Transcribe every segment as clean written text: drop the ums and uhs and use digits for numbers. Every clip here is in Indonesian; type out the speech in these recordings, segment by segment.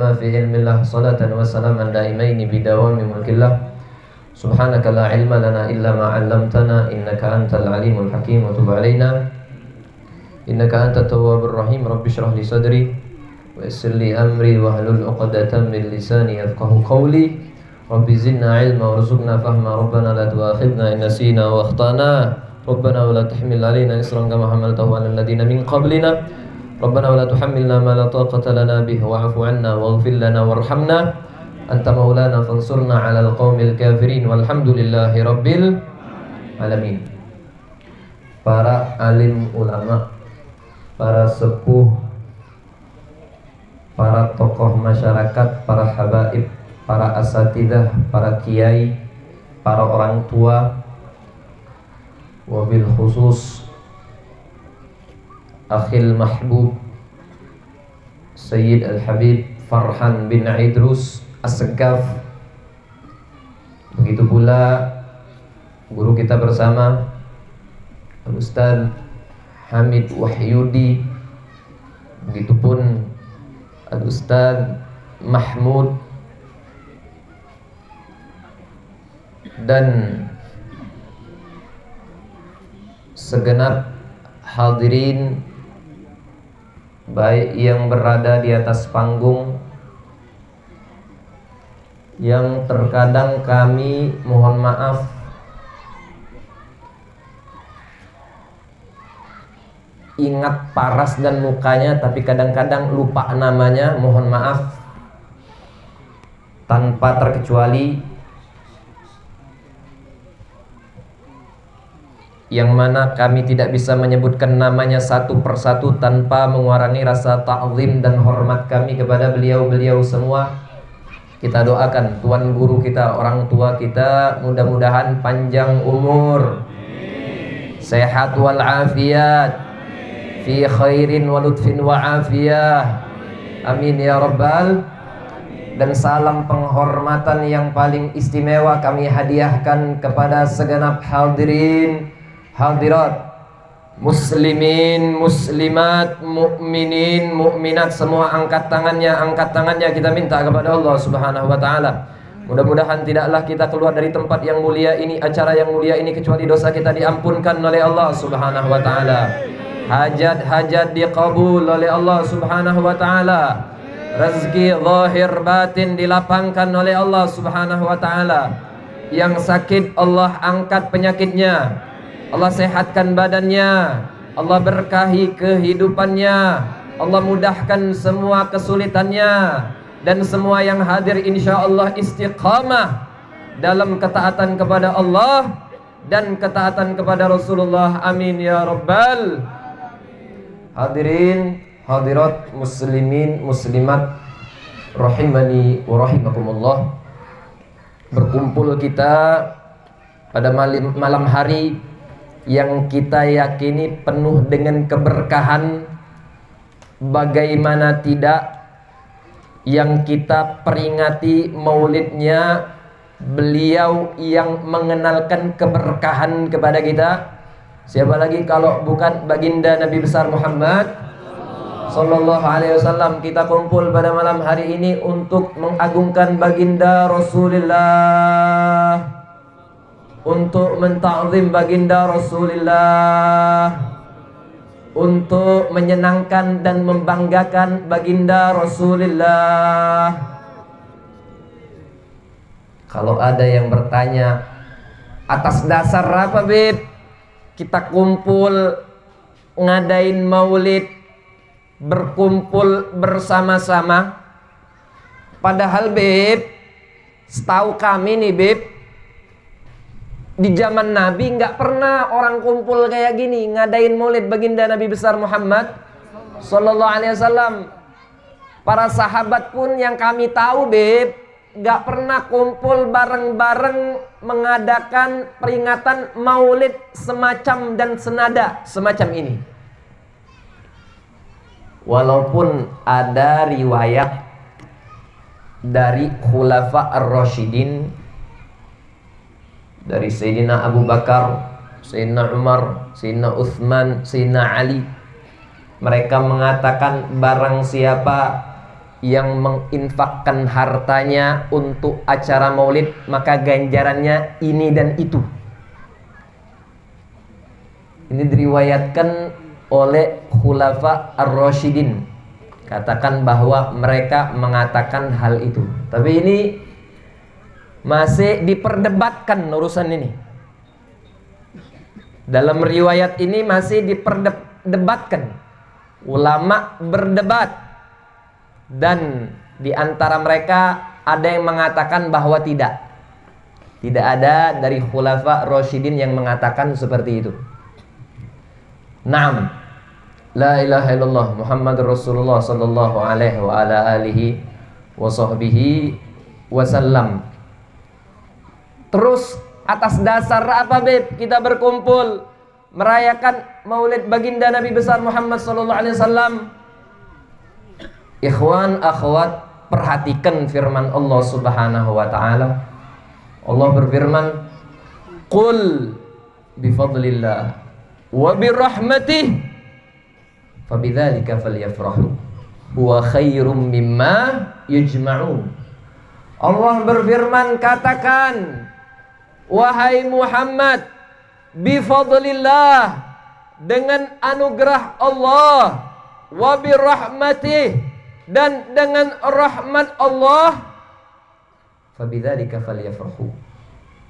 ma fi ilmillah, salatan wa salaman daimaini bidawami mulkillah. Subhanaka la ilma lana illa ma 'allamtana innaka antal alimul hakim wa tub 'alaina innaka antat tawwabur rahim. Rabbi shrah li sadri wa yassir li amri wahlul 'uqdatam min lisani yafqahu qawli. Rabbi zidna 'ilma warzuqna fahma. Rabbana la tu'akhidhna in nasina wa akhtana. Rabbana wa la tahmil 'alaina isran kama hamaltahu 'alal ladzina min qablina. Rabbana wa la tuhammilna ma la taqata lana bihi wa'fu 'anna waghfir lana warhamna anta maulana fansurna 'alal qaumil kafirin walhamdulillahi rabbil alamin. Para alim ulama, para sepuh, para tokoh masyarakat, para habaib, para asatidzah, para kiai, para orang tua, wabil khusus akhil mahbub Sayyid Al-Habib Farhan bin Idrus As-Segaf. Begitu pula guru kita bersama Al-Ustaz Hamid Wahyudi. Begitupun Al-Ustaz Mahmud dan segenap hadirin baik yang berada di atas panggung, yang terkadang kami mohon maaf ingat paras dan mukanya, tapi kadang-kadang lupa namanya, mohon maaf. Tanpa terkecuali, yang mana kami tidak bisa menyebutkan namanya satu persatu tanpa mengurangi rasa ta'zim dan hormat kami kepada beliau-beliau semua. Kita doakan tuan guru kita, orang tua kita, mudah-mudahan panjang umur, sehat wal afiat, fi khairin wa lutfin wa afiyah, amin ya rabbal. Dan salam penghormatan yang paling istimewa kami hadiahkan kepada segenap hadirin hadirat, muslimin, muslimat, mukminin, mukminat, semua angkat tangannya kita minta kepada Allah Subhanahu wa taala. Mudah-mudahan tidaklah kita keluar dari tempat yang mulia ini, acara yang mulia ini, kecuali dosa kita diampunkan oleh Allah Subhanahu wa taala. Hajat-hajat diqabul oleh Allah Subhanahu wa taala. Rezeki zahir batin dilapangkan oleh Allah Subhanahu wa taala. Yang sakit Allah angkat penyakitnya, Allah sehatkan badannya, Allah berkahi kehidupannya, Allah mudahkan semua kesulitannya, dan semua yang hadir insyaallah istiqamah dalam ketaatan kepada Allah dan ketaatan kepada Rasulullah, amin ya rabbal. Hadirin hadirat, muslimin muslimat rahimani wa rahimakumullah. Berkumpul kita pada malam hari yang kita yakini penuh dengan keberkahan, bagaimana tidak, yang kita peringati maulidnya beliau yang mengenalkan keberkahan kepada kita. Siapa lagi kalau bukan baginda Nabi besar Muhammad sallallahu alaihi wasallam. Kita kumpul pada malam hari ini untuk mengagungkan baginda Rasulullah, untuk mentakzim baginda Rasulullah, untuk menyenangkan dan membanggakan baginda Rasulullah. Kalau ada yang bertanya, atas dasar apa Bib kita kumpul ngadain maulid, berkumpul bersama-sama? Padahal Bib, setahu kami nih Bib, di zaman Nabi nggak pernah orang kumpul kayak gini ngadain maulid baginda Nabi besar Muhammad sallallahu alaihi wasallam. Para sahabat pun yang kami tahu Beb, nggak pernah kumpul bareng-bareng mengadakan peringatan maulid semacam dan senada semacam ini. Walaupun ada riwayat dari Khulafa ar-Rasyidin, dari Sayyidina Abu Bakar, Sayyidina Umar, Sayyidina Uthman, Sayyidina Ali, mereka mengatakan barang siapa yang menginfakkan hartanya untuk acara maulid, maka ganjarannya ini dan itu. Ini diriwayatkan oleh Khulafa Ar-Rasyidin. Katakan bahwa mereka mengatakan hal itu. Tapi ini masih diperdebatkan urusan ini. Dalam riwayat ini masih diperdebatkan. Ulama berdebat. Dan di antara mereka ada yang mengatakan bahwa tidak. Tidak ada dari Khulafa Rasyidin yang mengatakan seperti itu. Naam. La ilaha illallah Muhammadur Rasulullah sallallahu alaihi wa ala alihi wa sahbihi wasallam. Terus atas dasar apa, Beb? Kita berkumpul merayakan maulid baginda Nabi besar Muhammad sallallahu alaihi wasallam. Ikhwan, akhwat, perhatikan firman Allah Subhanahu wa taala. Allah berfirman, "Qul bi fadlillah wa bi rahmatih fabidzalika falyafrahu huwa khairum mimma yajma'un." Allah berfirman, katakan, wahai Muhammad, bifadlillah, dengan anugerah Allah, wa birahmatih, dan dengan rahmat Allah, fabidzalika falyafrahu,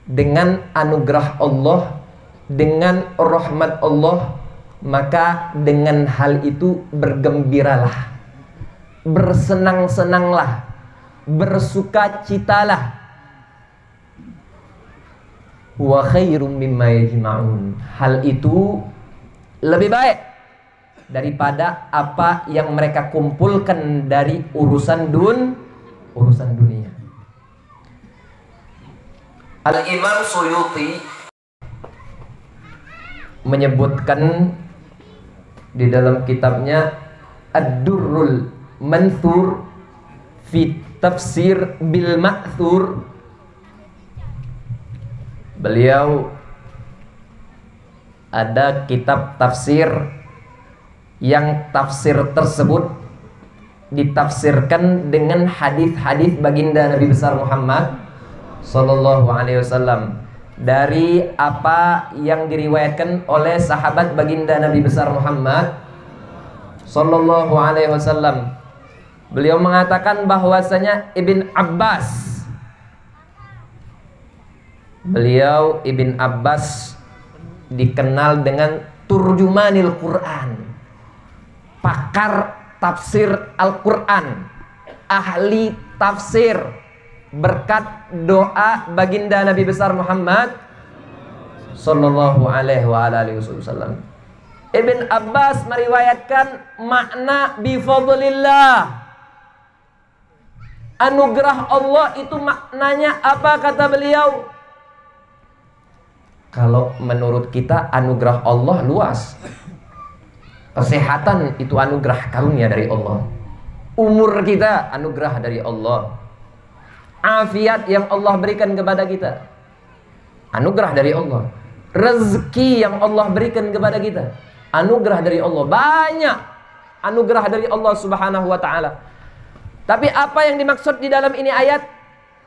dengan anugerah Allah, dengan rahmat Allah, maka dengan hal itu bergembiralah, bersenang-senanglah, bersukacitalah. Wa khairum mimma yajma'un, hal itu lebih baik daripada apa yang mereka kumpulkan dari urusan dunia. Al-Imam Suyuti menyebutkan di dalam kitabnya Ad-Durrul Manthur fi Tafsir bil Ma'thur, beliau ada kitab tafsir yang tafsir tersebut ditafsirkan dengan hadis-hadis baginda Nabi besar Muhammad sallallahu alaihi wasallam, dari apa yang diriwayatkan oleh sahabat baginda Nabi besar Muhammad sallallahu alaihi wasallam. Beliau mengatakan bahwasanya Ibn Abbas, beliau Ibn Abbas dikenal dengan turjumanil Quran, pakar tafsir Al-Quran, ahli tafsir, berkat doa baginda Nabi besar Muhammad sallallahu alaihi wa alihi wasallam. Ibn Abbas meriwayatkan makna bifadlillah, anugerah Allah itu maknanya apa, kata beliau? Kalau menurut kita anugerah Allah luas. Kesehatan itu anugerah karunia dari Allah. Umur kita anugerah dari Allah. Afiat yang Allah berikan kepada kita, anugerah dari Allah. Rezeki yang Allah berikan kepada kita, anugerah dari Allah. Banyak anugerah dari Allah Subhanahu wa ta'ala. Tapi apa yang dimaksud di dalam ini ayat?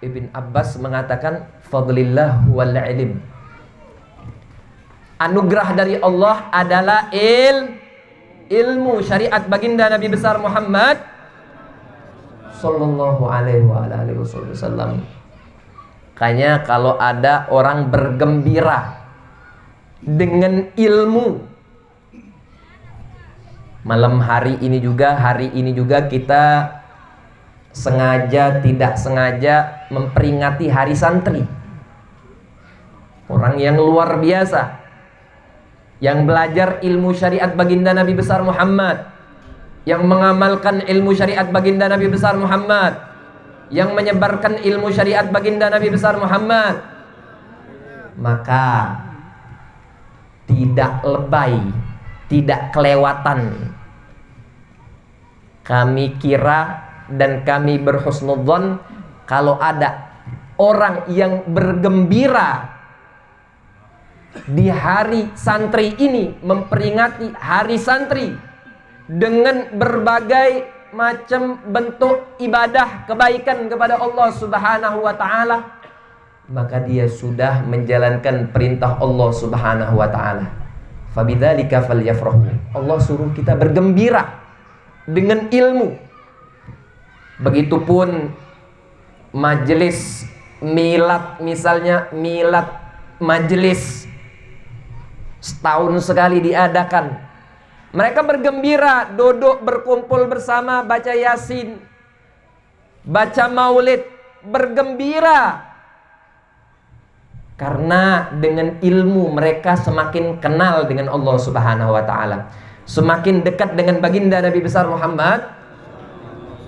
Ibn Abbas mengatakan fadlillah wal ilm, anugerah dari Allah adalah ilmu syariat baginda Nabi besar Muhammad sallallahu alaihi wasallam. Makanya kalau ada orang bergembira dengan ilmu, malam hari ini juga kita sengaja tidak sengaja memperingati hari santri. Orang yang luar biasa, yang belajar ilmu syariat baginda Nabi besar Muhammad, yang mengamalkan ilmu syariat baginda Nabi besar Muhammad, yang menyebarkan ilmu syariat baginda Nabi besar Muhammad, maka tidak lebay, tidak kelewatan. Kami kira dan kami berhusnudzon kalau ada orang yang bergembira di hari santri ini, memperingati hari santri dengan berbagai macam bentuk ibadah kebaikan kepada Allah Subhanahu wa taala, maka dia sudah menjalankan perintah Allah Subhanahu wa taala. Fabidzalika falyafrahu. Allah suruh kita bergembira dengan ilmu. Begitupun majelis milad, misalnya milad majelis setahun sekali diadakan. Mereka bergembira, duduk berkumpul bersama, baca Yasin, baca Maulid, bergembira. Karena dengan ilmu mereka semakin kenal dengan Allah Subhanahu wa taala, semakin dekat dengan baginda Nabi besar Muhammad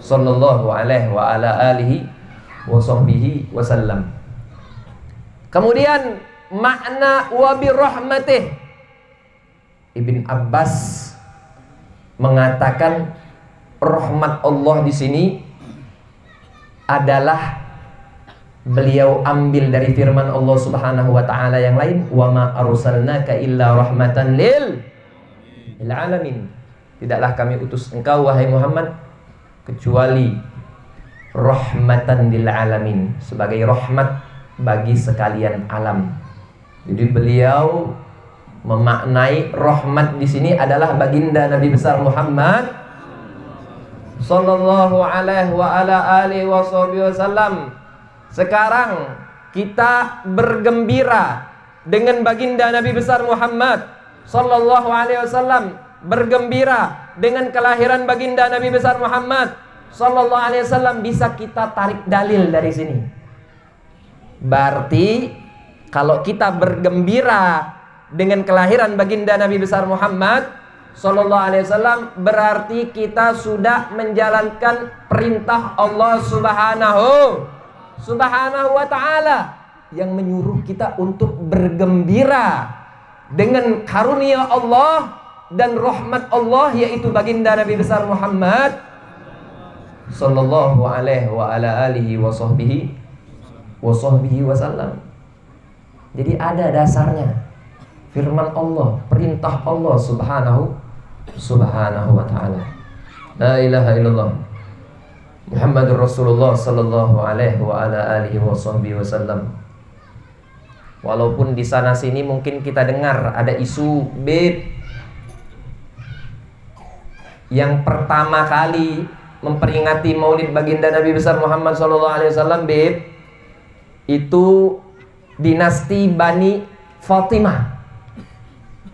sallallahu alaihi wa ala alihi wa sahbihi wasallam. Kemudian makna wa bi rahmatih, Ibn Abbas mengatakan rahmat Allah di sini adalah beliau ambil dari firman Allah Subhanahu wa taala yang lain, wa ma arsalnaka illa rahmatan lil alamin. Tidaklah kami utus engkau wahai Muhammad kecuali rahmatan lil alamin, sebagai rahmat bagi sekalian alam. Jadi beliau memaknai rahmat di sini adalah baginda Nabi besar Muhammad sallallahu alaihi wa ala alihi wasallam. Sekarang kita bergembira dengan baginda Nabi besar Muhammad sallallahu alaihi wasallam, bergembira dengan kelahiran baginda Nabi besar Muhammad sallallahu alaihi wasallam. Bisa kita tarik dalil dari sini. Berarti kalau kita bergembira dengan kelahiran baginda Nabi besar Muhammad sallallahu alaihi wasallam, berarti kita sudah menjalankan perintah Allah Subhanahu wa ta'ala yang menyuruh kita untuk bergembira dengan karunia Allah dan rahmat Allah, yaitu baginda Nabi besar Muhammad sallallahu alaihi wa ala alihi wa sahbihi wasallam. Jadi ada dasarnya firman Allah, perintah Allah subhanahu wa ta'ala. La ilaha illallah Muhammadur Rasulullah sallallahu alaihi wa ala alihi wasallam. Walaupun di sana sini mungkin kita dengar ada isu beb yang pertama kali memperingati Maulid baginda Nabi besar Muhammad sallallahu alaihi wasallam, beb, itu dinasti Bani Fatimah,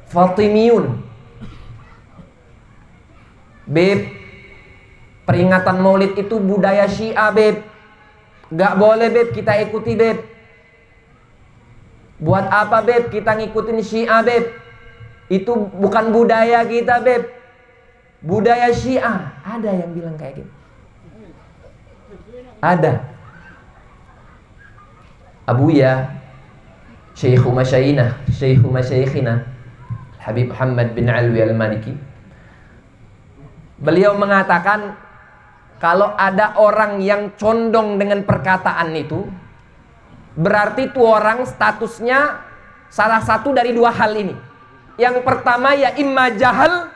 Fatimiyun. Beb, peringatan Maulid itu budaya Syiah, beb. Gak boleh, beb, kita ikuti, beb. Buat apa, beb, kita ngikutin Syiah, beb? Itu bukan budaya kita, beb. Budaya Syiah. Ada yang bilang kayak gitu. Ada. Abuya Syekhu Masyayikhina Habib Muhammad bin Alwi Al-Maliki, beliau mengatakan kalau ada orang yang condong dengan perkataan itu, berarti itu orang statusnya salah satu dari dua hal ini. Yang pertama ya imma jahal,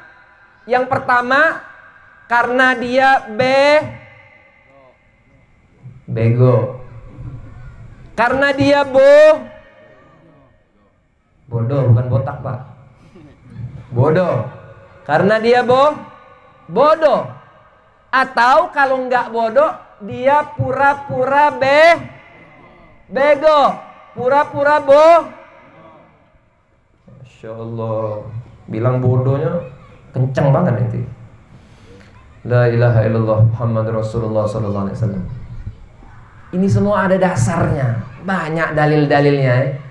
yang pertama karena dia bego, karena dia bodoh, bukan botak, Pak. Bodoh. Karena dia bodoh. Atau kalau enggak bodoh, dia pura-pura bego, pura-pura Masya Allah, bilang bodohnya kenceng banget nanti. La ilaha illallah Muhammad Rasulullah sallallahu alaihi wasallam. Ini semua ada dasarnya, banyak dalil-dalilnya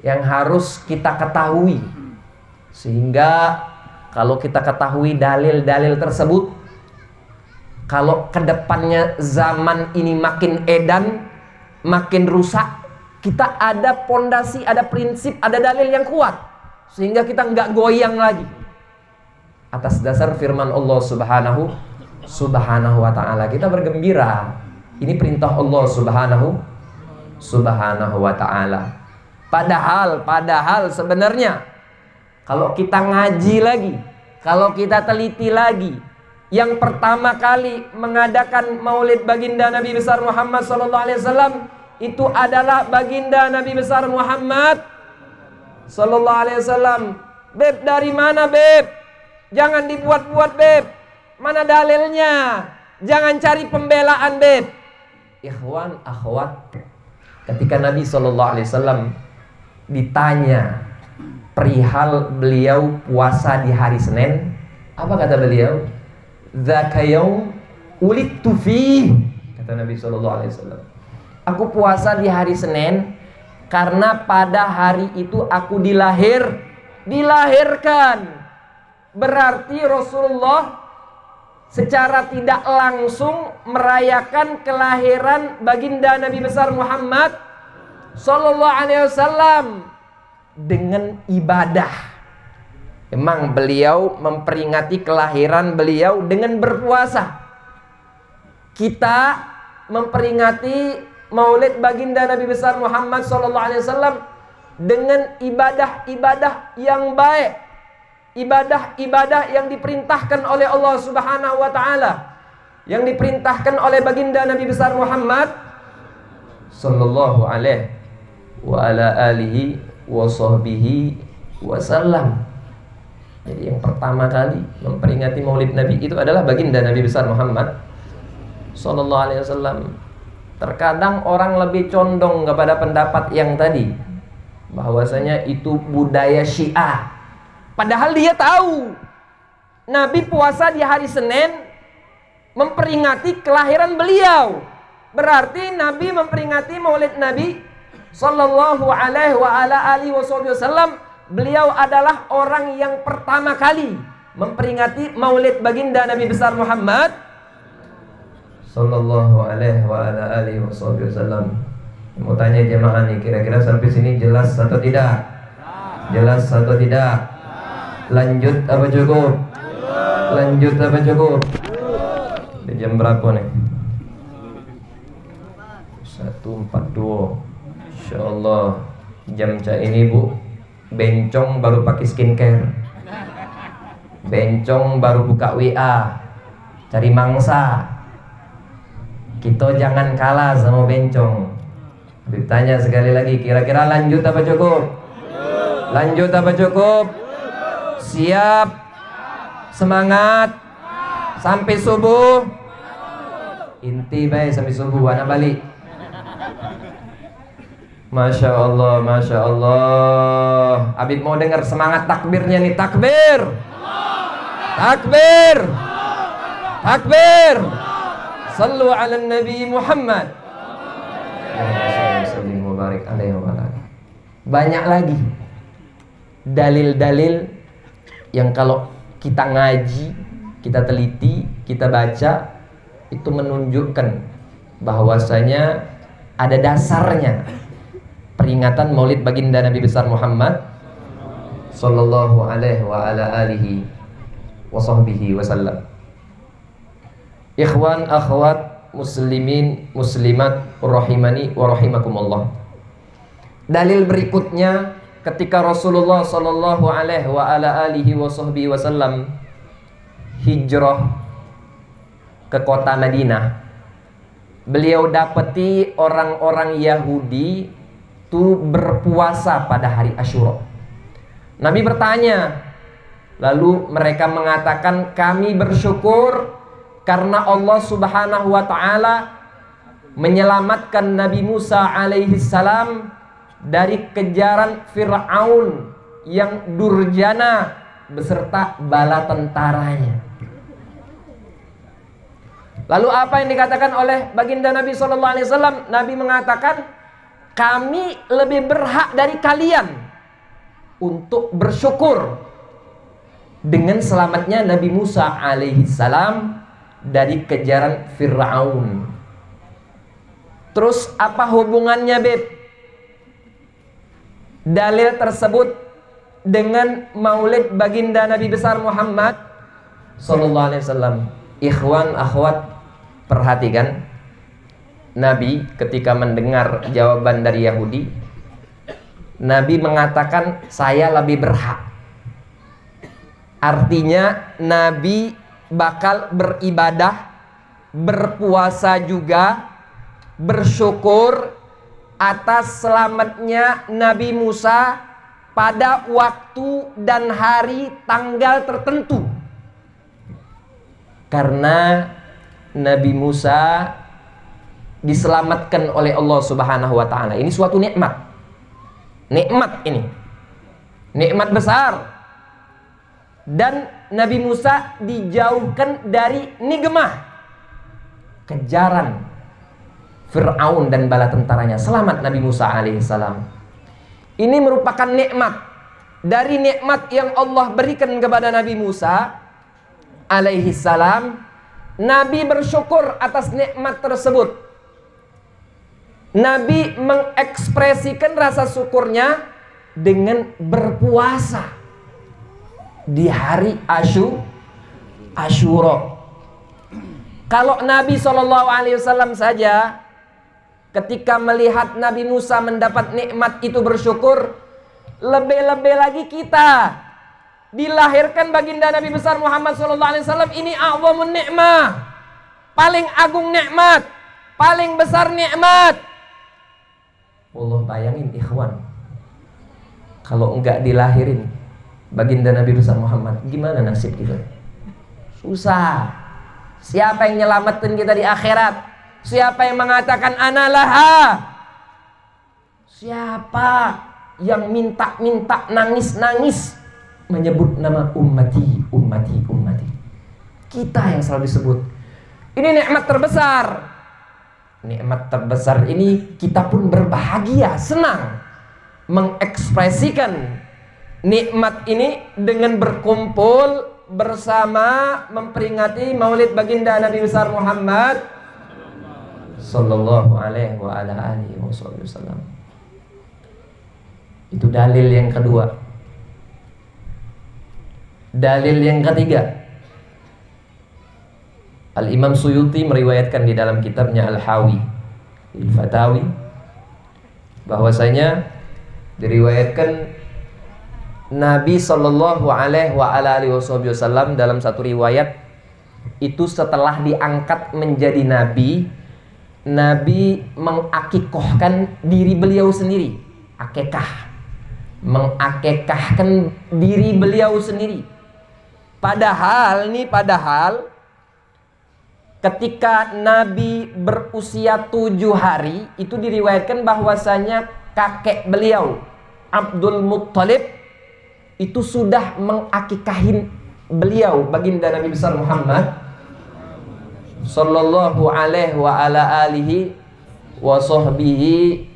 yang harus kita ketahui. Sehingga kalau kita ketahui dalil-dalil tersebut, kalau kedepannya zaman ini makin edan, makin rusak, kita ada pondasi, ada prinsip, ada dalil yang kuat, sehingga kita nggak goyang lagi atas dasar firman Allah subhanahu wa ta'ala. Kita bergembira. Ini perintah Allah subhanahu wa ta'ala. Padahal sebenarnya kalau kita ngaji lagi, kalau kita teliti lagi, yang pertama kali mengadakan maulid baginda Nabi besar Muhammad SAW itu adalah baginda Nabi besar Muhammad SAW. Beb, dari mana beb? Jangan dibuat-buat beb. Mana dalilnya? Jangan cari pembelaan beb. Ikhwan, akhwat, ketika Nabi SAW ditanya perihal beliau puasa di hari Senin, apa kata beliau? Dzaka yaum ulidtu fi, kata Nabi SAW. Aku puasa di hari Senin karena pada hari itu aku dilahirkan. Berarti Rasulullah secara tidak langsung merayakan kelahiran baginda Nabi besar Muhammad sallallahu alaihi wasallam dengan ibadah. Memang beliau memperingati kelahiran beliau dengan berpuasa. Kita memperingati maulid baginda Nabi besar Muhammad sallallahu alaihi wasallam dengan ibadah-ibadah yang baik. Ibadah-ibadah yang diperintahkan oleh Allah Subhanahu wa taala, yang diperintahkan oleh baginda Nabi besar Muhammad sallallahu alaihi wa ala alihi wa sahbihi wasallam. Jadi yang pertama kali memperingati maulid Nabi itu adalah baginda Nabi besar Muhammad sallallahu alaihi wasallam. Terkadang orang lebih condong kepada pendapat yang tadi, bahwasanya itu budaya Syiah. Padahal dia tahu Nabi puasa di hari Senin memperingati kelahiran beliau. Berarti Nabi memperingati maulid Nabi sallallahu alaihi wa ala alihi wasallam. Beliau adalah orang yang pertama kali memperingati maulid baginda Nabi besar Muhammad sallallahu alaihi wa ala alihi wasallam. Mau tanya jemaah nih, kira-kira sampai sini jelas atau tidak? Jelas atau tidak? Lanjut apa cukup? Lanjut apa cukup? Di jam berapa nih? 1:42. Insyaallah jam cak ini bu, bencong baru pakai skincare, bencong baru buka WA cari mangsa. Kita jangan kalah sama bencong. Habib tanya sekali lagi, kira-kira lanjut apa cukup? Lanjut apa cukup? Siap? Semangat? Sampai subuh? Inti baik sampai subuh, anak balik. Masya Allah, Masya Allah. Habib mau dengar semangat takbirnya nih. Takbir, takbir, takbir. Sallu ala Nabi Muhammad. Banyak lagi dalil-dalil yang kalau kita ngaji, kita teliti, kita baca, itu menunjukkan bahwasanya ada dasarnya peringatan maulid baginda Nabi besar Muhammad sallallahu alaihi wa ala alihi wa sahbihi wasallam. Ikhwan akhwat muslimin muslimat rahimani wa rahimakumullah. Dalil berikutnya, ketika Rasulullah sallallahu alaihi wa ala alihi wa sahbihi wasallam hijrah ke kota Madinah, beliau dapati orang-orang Yahudi itu berpuasa pada hari Asyura. Nabi bertanya, lalu mereka mengatakan, kami bersyukur karena Allah Subhanahu wa ta'ala menyelamatkan Nabi Musa alaihi salam dari kejaran Fir'aun yang durjana beserta bala tentaranya. Lalu apa yang dikatakan oleh baginda Nabi SAW? Nabi mengatakan, kami lebih berhak dari kalian untuk bersyukur dengan selamatnya Nabi Musa alaihi salam dari kejaran Fir'aun. Terus apa hubungannya beb dalil tersebut dengan maulid baginda Nabi besar Muhammad sallallahu alaihi wasallam? Ikhwan akhwat, perhatikan, Nabi ketika mendengar jawaban dari Yahudi, Nabi mengatakan saya lebih berhak. Artinya Nabi bakal beribadah, berpuasa juga, bersyukur atas selamatnya Nabi Musa pada waktu dan hari tanggal tertentu. Karena Nabi Musa diselamatkan oleh Allah Subhanahu wa taala. Ini suatu nikmat. Nikmat ini. Nikmat besar. Dan Nabi Musa dijauhkan dari nigemah, kejaran Fir'aun dan bala tentaranya. Selamat Nabi Musa alaihissalam. Ini merupakan nikmat dari nikmat yang Allah berikan kepada Nabi Musa alaihissalam. Nabi bersyukur atas nikmat tersebut. Nabi mengekspresikan rasa syukurnya dengan berpuasa di hari Asyura. Kalau Nabi SAW saja ketika melihat Nabi Musa mendapat nikmat itu bersyukur, lebih-lebih lagi kita dilahirkan baginda Nabi besar Muhammad SAW. Ini a'zamun nikmah, paling agung nikmat, paling besar nikmat. Allah, bayangin ikhwan, kalau enggak dilahirin baginda Nabi besar Muhammad, gimana nasib kita? Susah. Siapa yang nyelamatin kita di akhirat? Siapa yang mengatakan analaha? Siapa yang minta-minta, nangis-nangis menyebut nama ummati, ummati, ummati? Kita yang selalu disebut. Ini nikmat terbesar. Nikmat terbesar ini kita pun berbahagia, senang mengekspresikan nikmat ini dengan berkumpul bersama memperingati Maulid baginda Nabi besar Muhammad sallallahu alaihi wa ala alihi wasallam. Itu dalil yang kedua. Dalil yang ketiga, Al-Imam Suyuti meriwayatkan di dalam kitabnya Al-Hawi Al-Fatawi bahwasanya diriwayatkan Nabi Shallallahu Alaihi Wasallam dalam satu riwayat itu setelah diangkat menjadi nabi, Nabi mengakikohkan diri beliau sendiri, akekah, mengakekahkan diri beliau sendiri. Padahal ketika Nabi berusia 7 hari itu diriwayatkan bahwasanya kakek beliau Abdul Muttalib itu sudah mengakikahin beliau baginda Nabi besar Muhammad sallallahu alaihi wa ala alihi wa sahbihi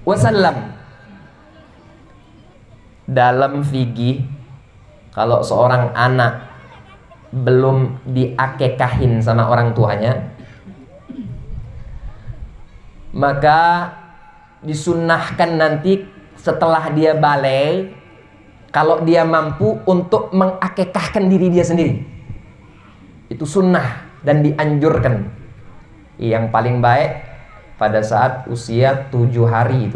wasallam. Dalam fikih, kalau seorang anak belum diakikahin sama orang tuanya, maka disunnahkan nanti setelah dia balik, kalau dia mampu untuk mengakikahkan diri dia sendiri. Itu sunnah dan dianjurkan. Yang paling baik pada saat usia 7 hari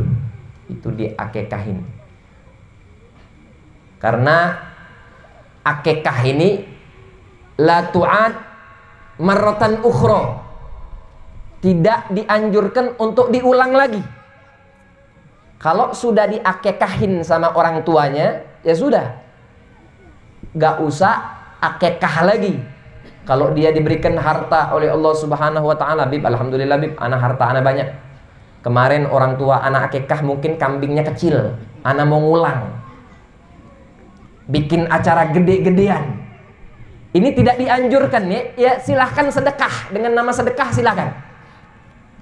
itu diakikahin. Karena akikah ini la tu'ad marratan ukhra, tidak dianjurkan untuk diulang lagi. Kalau sudah diakikahin sama orang tuanya, ya sudah, gak usah akikah lagi. Kalau dia diberikan harta oleh Allah Subhanahu wa taala, bib, alhamdulillah bib, anak harta anak banyak. Kemarin orang tua anak akikah mungkin kambingnya kecil, anak mau ngulang, bikin acara gede-gedean. Ini tidak dianjurkan ya silahkan sedekah, dengan nama sedekah silahkan.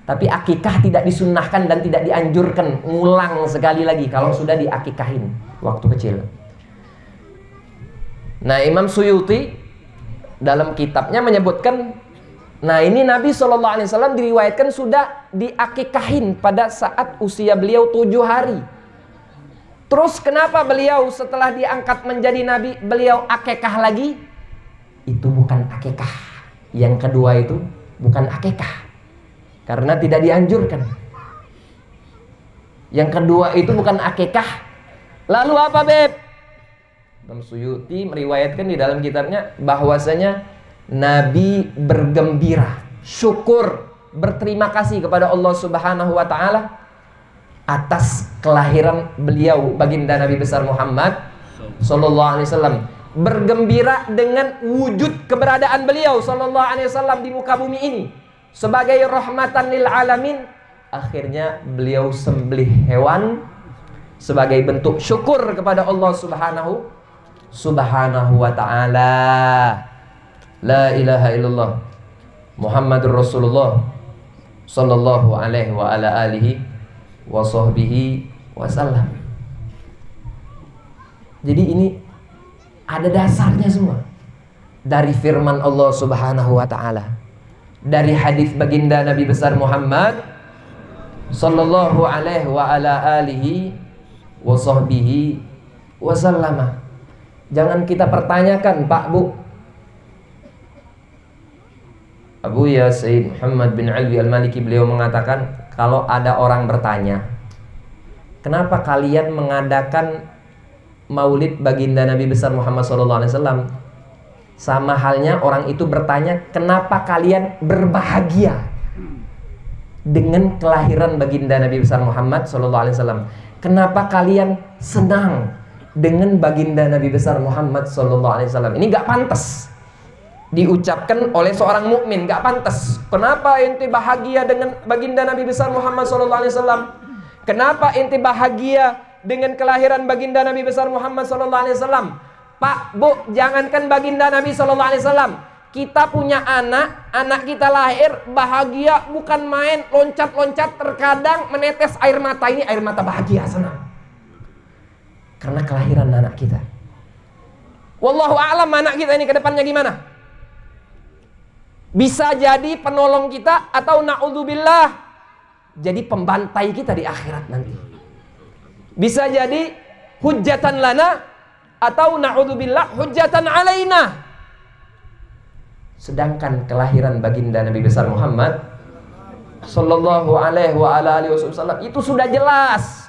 Tapi akikah tidak disunnahkan dan tidak dianjurkan ngulang sekali lagi kalau sudah diakikahin waktu kecil. Nah, Imam Suyuti dalam kitabnya menyebutkan, nah ini Nabi SAW diriwayatkan sudah diakikahin pada saat usia beliau 7 hari. Terus kenapa beliau setelah diangkat menjadi Nabi, beliau akikah lagi? Itu bukan akikah. Yang kedua itu bukan akikah, karena tidak dianjurkan. Yang kedua itu bukan akikah. Lalu apa, Beb? Imam Suyuti meriwayatkan di dalam kitabnya bahwasanya Nabi bergembira, syukur, berterima kasih kepada Allah Subhanahu wa taala atas kelahiran beliau baginda Nabi besar Muhammad sallallahu alaihi wasallam. Bergembira dengan wujud keberadaan beliau sallallahu alaihi wasallam di muka bumi ini sebagai rahmatan lil alamin. Akhirnya beliau sembelih hewan sebagai bentuk syukur kepada Allah Subhanahu wa ta'ala. La ilaha illallah Muhammadur Rasulullah sallallahu alaihi wa ala alihi wa sahbihi wasallam. Jadi ini ada dasarnya semua dari firman Allah Subhanahu wa ta'ala, dari hadis baginda Nabi besar Muhammad sallallahu alaihi wa ala alihi wa sahbihi wasallama. Jangan kita pertanyakan, Pak Bu, Abu ya Sayyid Muhammad bin Alwi al-Maliki, beliau mengatakan, kalau ada orang bertanya, kenapa kalian mengadakan maulid baginda Nabi besar Muhammad SAW? Sama halnya orang itu bertanya, kenapa kalian berbahagia dengan kelahiran baginda Nabi besar Muhammad SAW? Kenapa kalian senang dengan baginda Nabi besar Muhammad SAW? Ini gak pantas diucapkan oleh seorang mukmin, gak pantas. Kenapa ente bahagia dengan baginda Nabi besar Muhammad SAW? Kenapa ente bahagia dengan kelahiran baginda Nabi besar Muhammad SAW? Pak, Bu, jangankan baginda Nabi SAW, kita punya anak kita lahir bahagia bukan main, loncat-loncat, terkadang menetes air mata. Ini air mata bahagia, senang karena kelahiran anak kita. Wallahu a'lam anak kita ini ke depannya gimana. Bisa jadi penolong kita, atau na'udzubillah jadi pembantai kita di akhirat nanti. Bisa jadi hujjatan lana, atau na'udzubillah hujjatan alaina. Sedangkan kelahiran baginda Nabi besar Muhammad sallallahu alaihi wa ala alihi wasallam itu sudah jelas.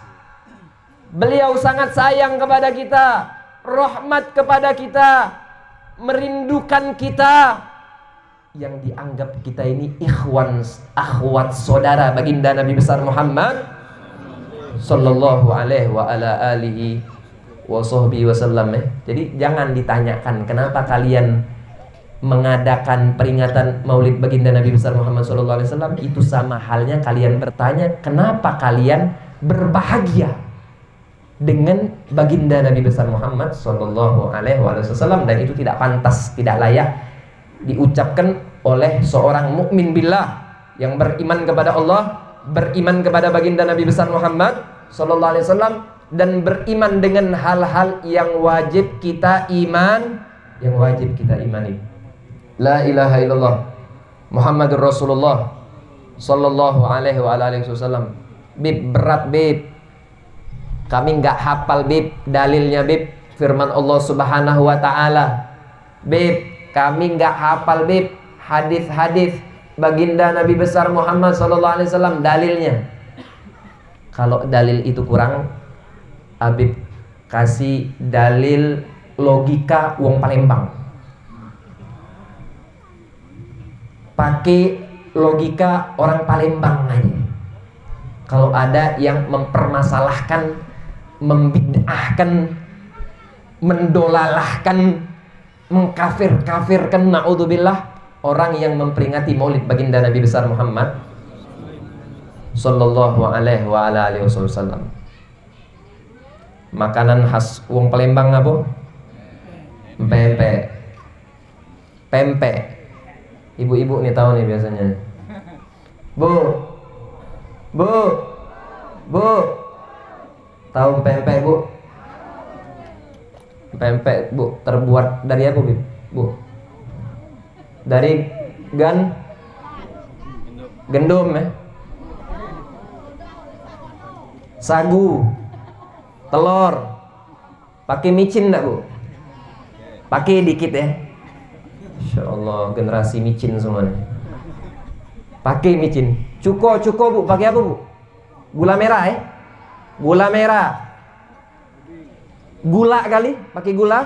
Beliau sangat sayang kepada kita, rahmat kepada kita, merindukan kita. Yang dianggap kita ini ikhwan, akhwat, saudara baginda Nabi besar Muhammad sallallahu alaihi wa ala alihi wa sahbihi wasallam. Jadi jangan ditanyakan kenapa kalian mengadakan peringatan maulid baginda Nabi besar Muhammad sallallahu alaihi wasallam. Itu sama halnya kalian bertanya kenapa kalian berbahagia dengan baginda Nabi besar Muhammad sallallahu alaihi wasallam. Dan itu tidak pantas, tidak layak diucapkan oleh seorang mukmin billah yang beriman kepada Allah, beriman kepada baginda Nabi besar Muhammad sallallahu alaihi wasallam, dan beriman dengan hal-hal yang wajib kita imani. La ilaha illallah Muhammadur Rasulullah sallallahu alaihi wa alihi wasallam. Bib, berat bib, kami nggak hafal bib dalilnya bib, firman Allah Subhanahu wa taala. Bib, kami nggak hafal bib hadis-hadis baginda Nabi besar Muhammad sallallahu alaihi wasallam dalilnya. Kalau dalil itu kurang, Habib kasih dalil logika wong Palembang. Pakai logika orang Palembang aja. Kalau ada yang mempermasalahkan, membid'ahkan, mendolalahkan, mengkafir-kafirkan, na'udzubillah, orang yang memperingati maulid baginda Nabi besar Muhammad sallallahu alaihi wa ala alihi wasallam. Makanan khas wong Palembang apa? Pempek. Ibu-ibu nih tahu nih biasanya. Bu. Tahu pempek, Bu? Pempek, Bu, terbuat dari apa, Bu? Dari gendum ya. Sagu, telur. Pakai micin enggak, Bu? Pakai dikit ya. Insyaallah generasi micin semuanya. Pakai micin. Cuko, Bu, pakai apa, Bu? Gula merah ya? Gula merah. Gula kali, pakai gula.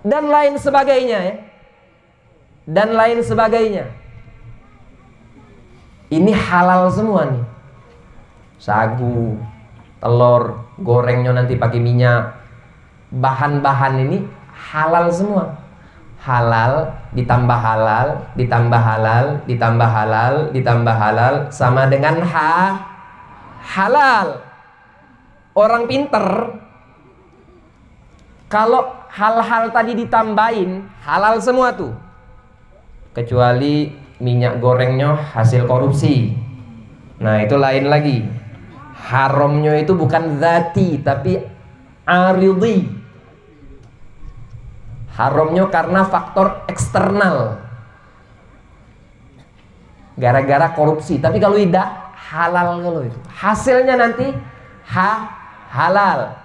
Dan lain sebagainya ya. dan lain sebagainya. Ini halal semua nih. Sagu, telur, gorengnya nanti pakai minyak. Bahan-bahan ini halal semua. Halal ditambah halal, ditambah halal, ditambah halal, ditambah halal, sama dengan halal. Orang pinter, kalau hal-hal tadi ditambahin, halal semua tuh. Kecuali minyak gorengnya hasil korupsi. Nah itu lain lagi. Haramnya itu bukan zati, tapi aridhi. Haramnya karena faktor eksternal, gara-gara korupsi. Tapi kalau tidak, halal kalau itu. Hasilnya nanti halal.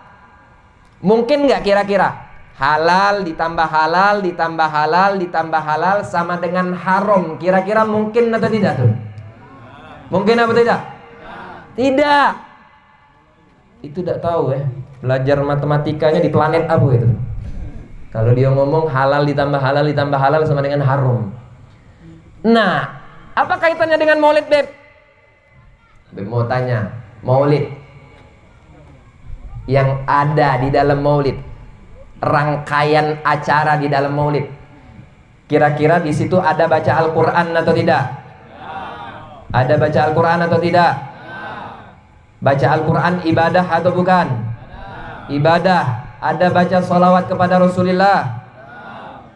Mungkin nggak kira-kira halal ditambah halal ditambah halal ditambah halal sama dengan haram? Kira-kira mungkin atau tidak tuh? Mungkin apa tidak? Tidak. Itu tidak tahu ya. Belajar matematikanya di planet apa itu? Kalau dia ngomong halal ditambah halal sama dengan haram. Nah, apa kaitannya dengan maulid, Beb? Beb mau tanya, maulid yang ada di dalam maulid, rangkaian acara di dalam maulid, kira-kira di situ ada baca Al-Quran atau tidak? Ada baca Al-Quran atau tidak? Baca Al-Quran ibadah atau bukan? Ibadah. Ada baca salawat kepada Rasulullah?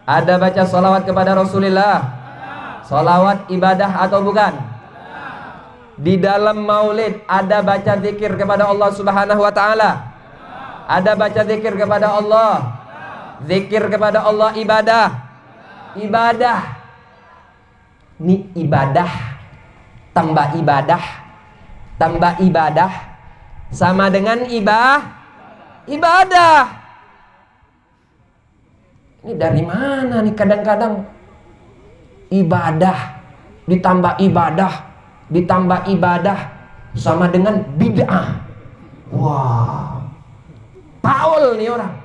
Ada baca salawat kepada Rasulullah? Salawat ibadah atau bukan? Di dalam maulid ada baca zikir kepada Allah Subhanahu wa ta'ala? Ada baca zikir kepada Allah? Zikir kepada Allah ibadah? Ibadah. Ini ibadah tambah ibadah tambah ibadah sama dengan ibadah. Ini dari mana nih? Kadang-kadang ibadah ditambah ibadah sama dengan bid'ah. Wah, Paul nih orang.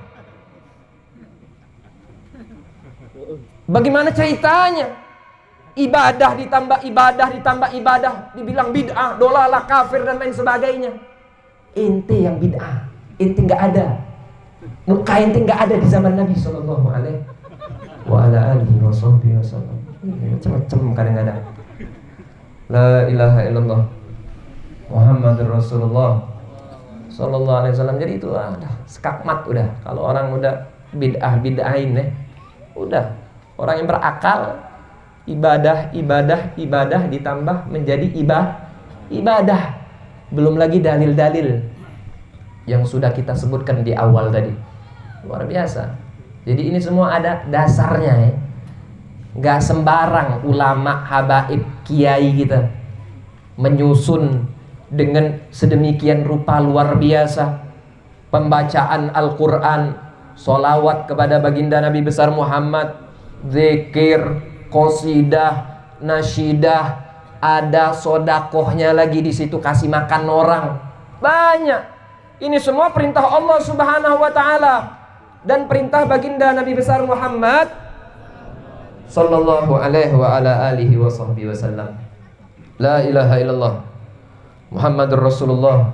Bagaimana ceritanya? Ibadah ditambah ibadah dibilang bid'ah, dolalah, kafir dan lain sebagainya. Ente yang bid'ah, ente nggak ada. Muka ente nggak ada di zaman Nabi Sallallahu Alaihi Wasallam. Macam-macam kadang-kadang. La ilaha illallah Muhammadur Rasulullah Sallallahu Alaihi Wasallam. Jadi itu udah skakmat udah. Kalau orang udah bid'ahin udah. Orang yang berakal ibadah ditambah menjadi ibadah. Belum lagi dalil-dalil yang sudah kita sebutkan di awal tadi. Luar biasa. Jadi ini semua ada dasarnya ya. Gak sembarang ulama, habaib, kiai kita menyusun dengan sedemikian rupa luar biasa pembacaan Al-Quran, sholawat kepada baginda Nabi besar Muhammad, zikir, qasidah, nasyidah, ada sodakohnya lagi di situ, kasih makan orang banyak. Ini semua perintah Allah Subhanahu wa ta'ala dan perintah baginda Nabi besar Muhammad sallallahu alaihi wa ala alihi wa sahbihi wasallam. La ilaha illallah Muhammadur Rasulullah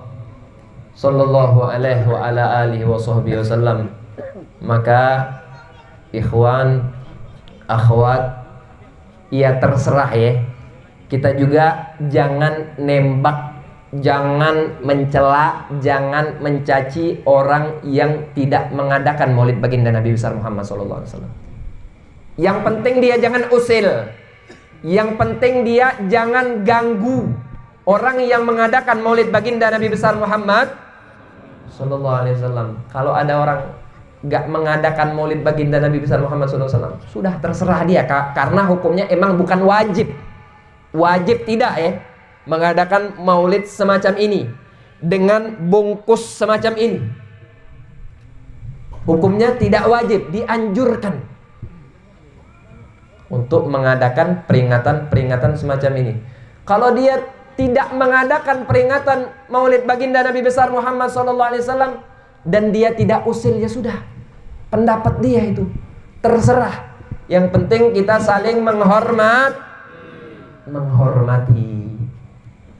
sallallahu alaihi wa ala alihi wa sahbihi wasallam. Maka ikhwan, akhwat, ya terserah ya. Kita juga jangan nembak, jangan mencela, jangan mencaci orang yang tidak mengadakan maulid baginda Nabi besar Muhammad sallallahu alaihi wasallam. Yang penting dia jangan usil. Yang penting dia jangan ganggu orang yang mengadakan maulid baginda Nabi besar Muhammad sallallahu alaihi wasallam. Kalau ada orang gak mengadakan maulid baginda Nabi besar Muhammad sallallahu alaihi wasallam, sudah terserah dia, karena hukumnya emang bukan wajib. Wajib tidak ya mengadakan maulid semacam ini dengan bungkus semacam ini. Hukumnya tidak wajib, dianjurkan untuk mengadakan peringatan-peringatan semacam ini. Kalau dia tidak mengadakan peringatan maulid baginda Nabi besar Muhammad SAW dan dia tidak usil, ya sudah, pendapat dia itu terserah. Yang penting kita saling menghormati.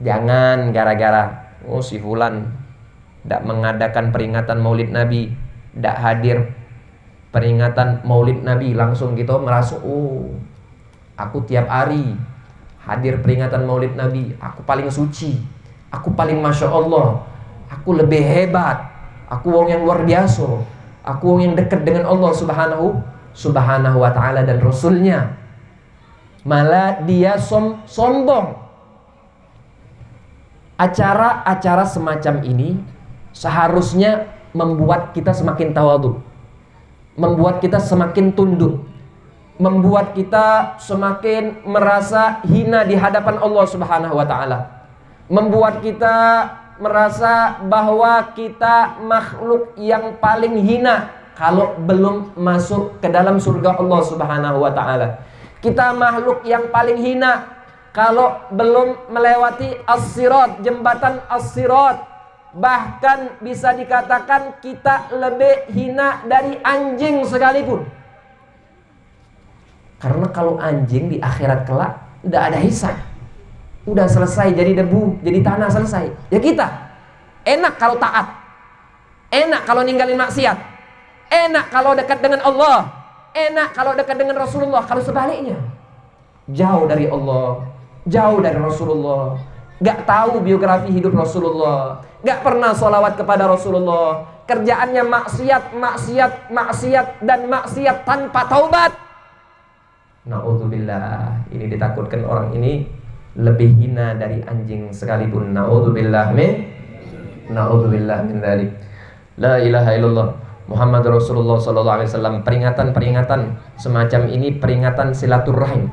Jangan gara-gara si fulan tidak mengadakan peringatan Maulid Nabi, tidak hadir peringatan Maulid Nabi, langsung gitu merasa, oh aku tiap hari hadir peringatan Maulid Nabi, aku paling suci, aku paling Masya Allah, aku lebih hebat, aku wong yang luar biasa, aku wong yang dekat dengan Allah subhanahu wa ta'ala dan Rasulnya. Malah dia sombong. Acara-acara semacam ini seharusnya membuat kita semakin tawadhu, membuat kita semakin tunduk, membuat kita semakin merasa hina di hadapan Allah subhanahu wa ta'ala, membuat kita merasa bahwa kita makhluk yang paling hina kalau belum masuk ke dalam surga Allah subhanahu wa ta'ala. Kita makhluk yang paling hina kalau belum melewati as-sirat, jembatan as-sirat. Bahkan bisa dikatakan kita lebih hina dari anjing sekalipun. Karena kalau anjing di akhirat kelak tidak ada hisab, udah selesai jadi debu, jadi tanah, selesai. Ya kita enak kalau taat, enak kalau ninggalin maksiat, enak kalau dekat dengan Allah, enak kalau dekat dengan Rasulullah. Kalau sebaliknya, jauh dari Allah, jauh dari Rasulullah, gak tahu biografi hidup Rasulullah, gak pernah sholawat kepada Rasulullah, kerjaannya maksiat dan maksiat tanpa taubat. Na'udzubillah, ini ditakutkan orang ini lebih hina dari anjing sekalipun. Na'udzubillah min dzalik. La ilaha illallah Muhammad Rasulullah sallallahu alaihi wasallam. Peringatan-peringatan semacam ini peringatan silaturahim.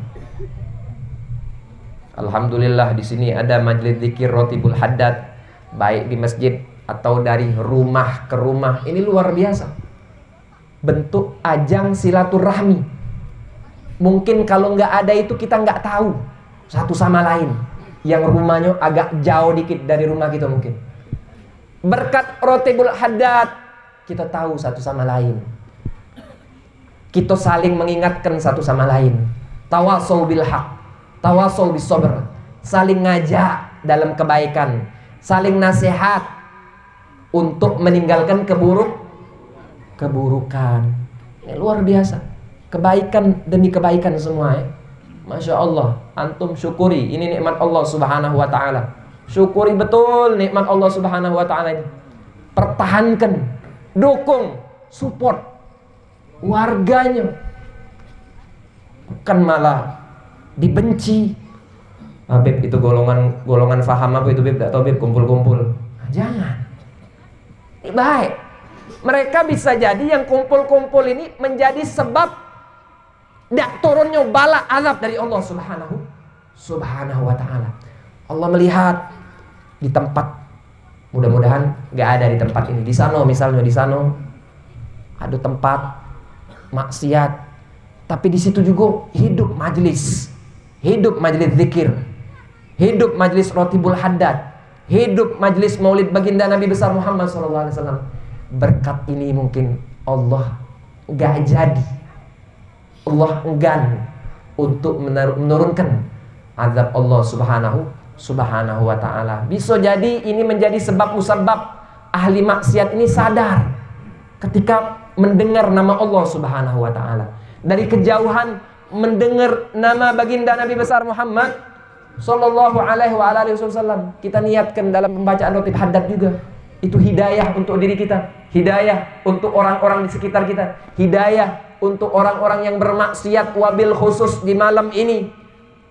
Alhamdulillah di sini ada majelis zikir Rotibul Haddad, baik di masjid atau dari rumah ke rumah. Ini luar biasa, bentuk ajang silaturahmi. Mungkin kalau nggak ada itu kita nggak tahu satu sama lain. Yang rumahnya agak jauh dikit dari rumah kita mungkin. Berkat Rotibul Haddad kita tahu satu sama lain. Kita saling mengingatkan satu sama lain. Tawasau bil haq, tawasau bis sabr. Saling ngajak dalam kebaikan, saling nasihat untuk meninggalkan keburukan. Ini luar biasa. Kebaikan demi kebaikan semua ya. Masya Allah. Antum syukuri, ini nikmat Allah subhanahu wa ta'ala. Syukuri betul nikmat Allah subhanahu wa ta'ala ini. Pertahankan, dukung, support warganya, bukan malah dibenci. Beb itu golongan faham apa itu Beb? Gak tau Beb, kumpul-kumpul. Jangan. Ini baik. Mereka bisa jadi yang kumpul-kumpul ini menjadi sebab dak turunnya bala azab dari Allah subhanahu wa ta'ala. Allah melihat di tempat, mudah-mudahan gak ada di tempat ini, di sana misalnya, di sana ada tempat maksiat, tapi di situ juga hidup majelis zikir, hidup majelis Rotibul Haddad, hidup majelis Maulid baginda Nabi besar Muhammad SAW. Berkat ini mungkin Allah gak jadi, Allah enggan untuk menurunkan azab Allah subhanahu wa ta'ala. Bisa jadi ini menjadi sebab musabab ahli maksiat ini sadar ketika mendengar nama Allah subhanahu wa ta'ala. Dari kejauhan mendengar nama baginda Nabi besar Muhammad sallallahu alaihi wasallam. Kita niatkan dalam pembacaan Rotib Haddad juga. Itu hidayah untuk diri kita, hidayah untuk orang-orang di sekitar kita, hidayah untuk orang-orang yang bermaksiat, wabil khusus di malam ini.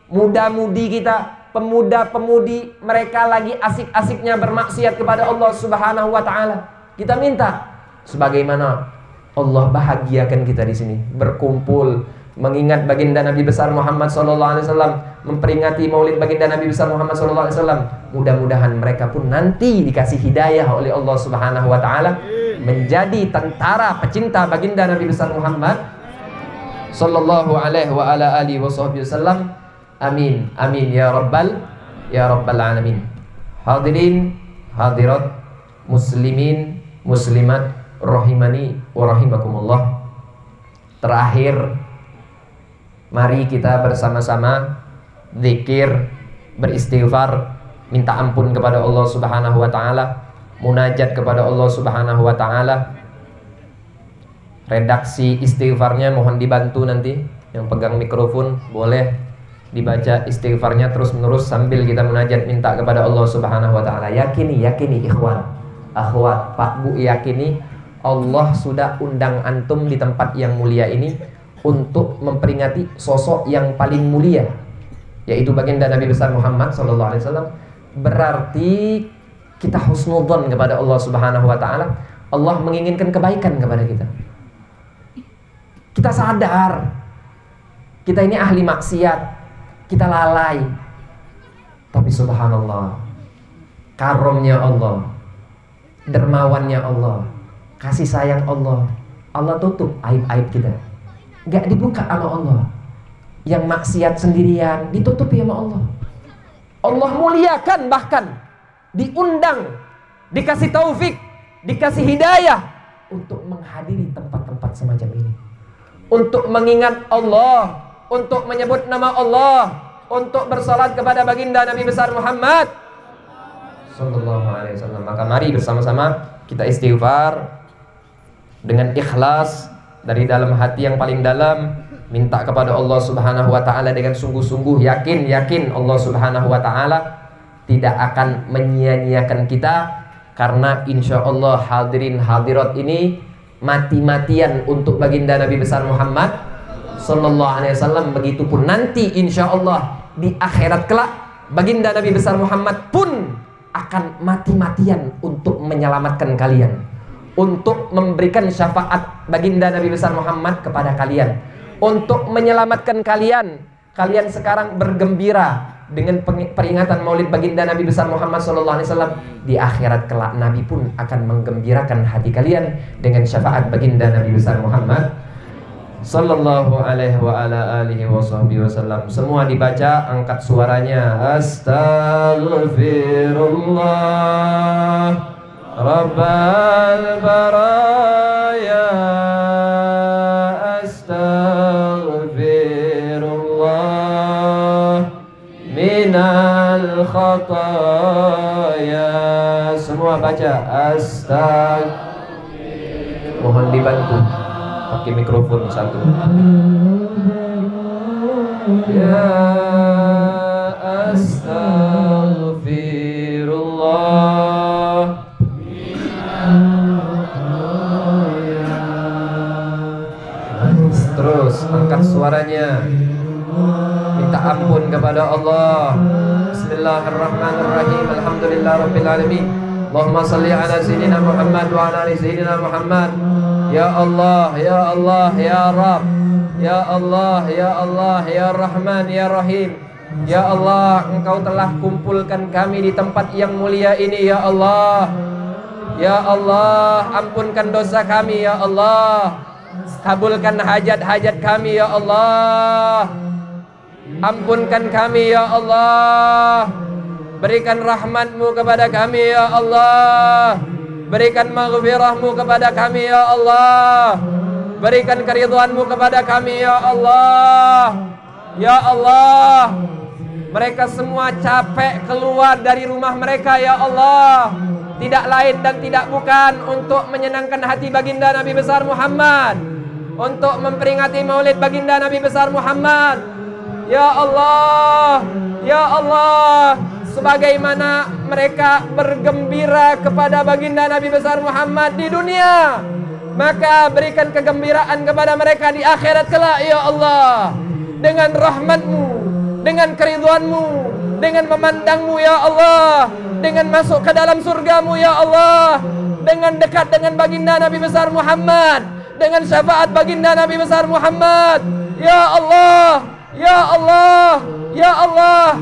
Muda-mudi kita, pemuda-pemudi, mereka lagi asik-asiknya bermaksiat kepada Allah subhanahu wa ta'ala. Kita minta sebagaimana Allah bahagiakan kita di sini, berkumpul mengingat baginda Nabi besar Muhammad SAW, memperingati maulid baginda Nabi besar Muhammad SAW. Mudah-mudahan mereka pun nanti dikasih hidayah oleh Allah subhanahu wa ta'ala, menjadi tentara pecinta baginda Nabi besar Muhammad sallallahu alaihi wa ala alihi wasallam. Amin amin ya rabbal alamin. Hadirin hadirat, muslimin muslimat rahimani wa rahimakumullah. Terakhir Mari kita bersama-sama zikir, beristighfar, minta ampun kepada Allah Subhanahu wa taala, munajat kepada Allah Subhanahu wa taala. Redaksi istighfarnya mohon dibantu nanti. Yang pegang mikrofon boleh dibaca istighfarnya terus-menerus sambil kita munajat minta kepada Allah Subhanahu wa taala. Yakini ikhwan, akhwat, Pak Bu, yakini Allah sudah undang antum di tempat yang mulia ini untuk memperingati sosok yang paling mulia, yaitu baginda Nabi besar Muhammad sallallahu alaihi wasallam. Berarti kita husnudzon kepada Allah Subhanahu wa taala. Allah menginginkan kebaikan kepada kita. Kita sadar kita ini ahli maksiat, kita lalai. Tapi subhanallah, karomnya Allah, dermawannya Allah, kasih sayang Allah, Allah tutup aib-aib kita. Gak dibuka sama Allah. Yang maksiat sendirian ditutupi sama Allah. Allah muliakan, bahkan diundang, dikasih taufik, dikasih hidayah untuk menghadiri tempat-tempat semacam ini, untuk mengingat Allah, untuk menyebut nama Allah, untuk bersalat kepada baginda Nabi besar Muhammad sallallahu alaihi wasallam. Maka mari bersama-sama kita istighfar dengan ikhlas dari dalam hati yang paling dalam, minta kepada Allah Subhanahu wa taala dengan sungguh-sungguh, yakin Allah Subhanahu wa taala tidak akan menyia-nyiakan kita, karena insya Allah hadirin hadirat ini mati-matian untuk baginda Nabi besar Muhammad sallallahu alaihi wasallam. Begitupun nanti insya Allah di akhirat kelak baginda Nabi besar Muhammad pun akan mati-matian untuk menyelamatkan kalian, untuk memberikan syafaat baginda Nabi besar Muhammad kepada kalian, untuk menyelamatkan kalian. Kalian sekarang bergembira dengan peringatan Maulid baginda Nabi besar Muhammad SAW. Di akhirat kelak Nabi pun akan menggembirakan hati kalian dengan syafaat baginda Nabi besar Muhammad sallallahu alaihi wa ala alihi wa sahbihi wasallam. Semua dibaca, angkat suaranya. Astaghfirullah Rabbal baraya, astaghfirullah minal khataya. Semua baca astaghfirullah. Mohon dibantu pakai mikrofon satu. Ya astaghfirullah. Terus angkat suaranya, minta ampun kepada Allah. Bismillahirrahmanirrahim. Alhamdulillahirabbil alamin. Allahumma shalli ala sayyidina Muhammad wa ala ali sayyidina Muhammad. Ya Allah, ya Allah, ya Rabb, ya Allah, ya Allah, ya Rahman, ya Rahim. Ya Allah, Engkau telah kumpulkan kami di tempat yang mulia ini, ya Allah. Ya Allah, ampunkan dosa kami, ya Allah. Kabulkan hajat-hajat kami, ya Allah. Ampunkan kami, ya Allah. Berikan rahmat-Mu kepada kami, ya Allah. Berikan maghfirah-Mu kepada kami, ya Allah. Berikan keridhaan-Mu kepada kami, ya Allah. Ya Allah, mereka semua capek keluar dari rumah mereka, ya Allah, tidak lain dan tidak bukan untuk menyenangkan hati baginda Nabi besar Muhammad, untuk memperingati maulid baginda Nabi besar Muhammad. Ya Allah, ya Allah, sebagaimana mereka bergembira kepada baginda Nabi besar Muhammad di dunia, maka berikan kegembiraan kepada mereka di akhirat kelak, ya Allah, dengan rahmat-Mu, dengan keridhaan-Mu, dengan memandang-Mu, ya Allah, dengan masuk ke dalam surga-Mu, ya Allah, dengan dekat dengan baginda Nabi besar Muhammad, dengan syafaat baginda Nabi besar Muhammad. Ya Allah, ya Allah, ya Allah,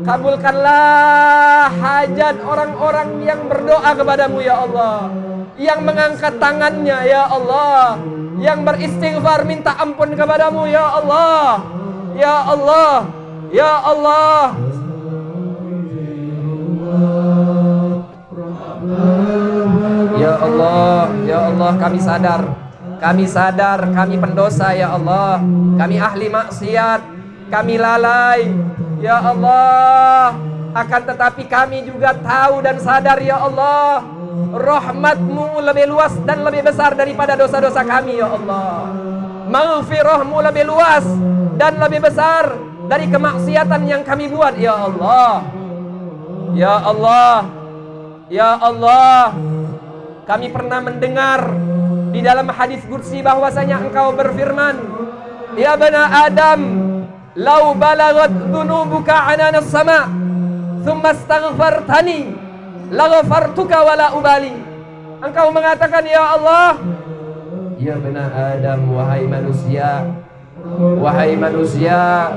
kabulkanlah hajat orang-orang yang berdoa kepadamu, ya Allah, yang mengangkat tangannya, ya Allah, yang beristighfar minta ampun kepadamu, ya Allah, ya Allah, ya Allah. Ya Allah, ya Allah, kami sadar Kami sadar kami pendosa ya Allah, kami ahli maksiat, kami lalai ya Allah. Akan tetapi kami juga tahu dan sadar ya Allah, rahmat-Mu lebih luas dan lebih besar daripada dosa-dosa kami ya Allah. Maghfirah-Mu lebih luas dan lebih besar dari kemaksiatan yang kami buat ya Allah. Ya Allah, ya Allah, kami pernah mendengar di dalam hadis qudsi bahwasanya Engkau berfirman, ya bana Adam, lau balagat dhunubuka ananas sama, thumma astaghfartani, laghfartuka wala ubali. Engkau mengatakan ya Allah, ya bana Adam, wahai manusia, wahai manusia,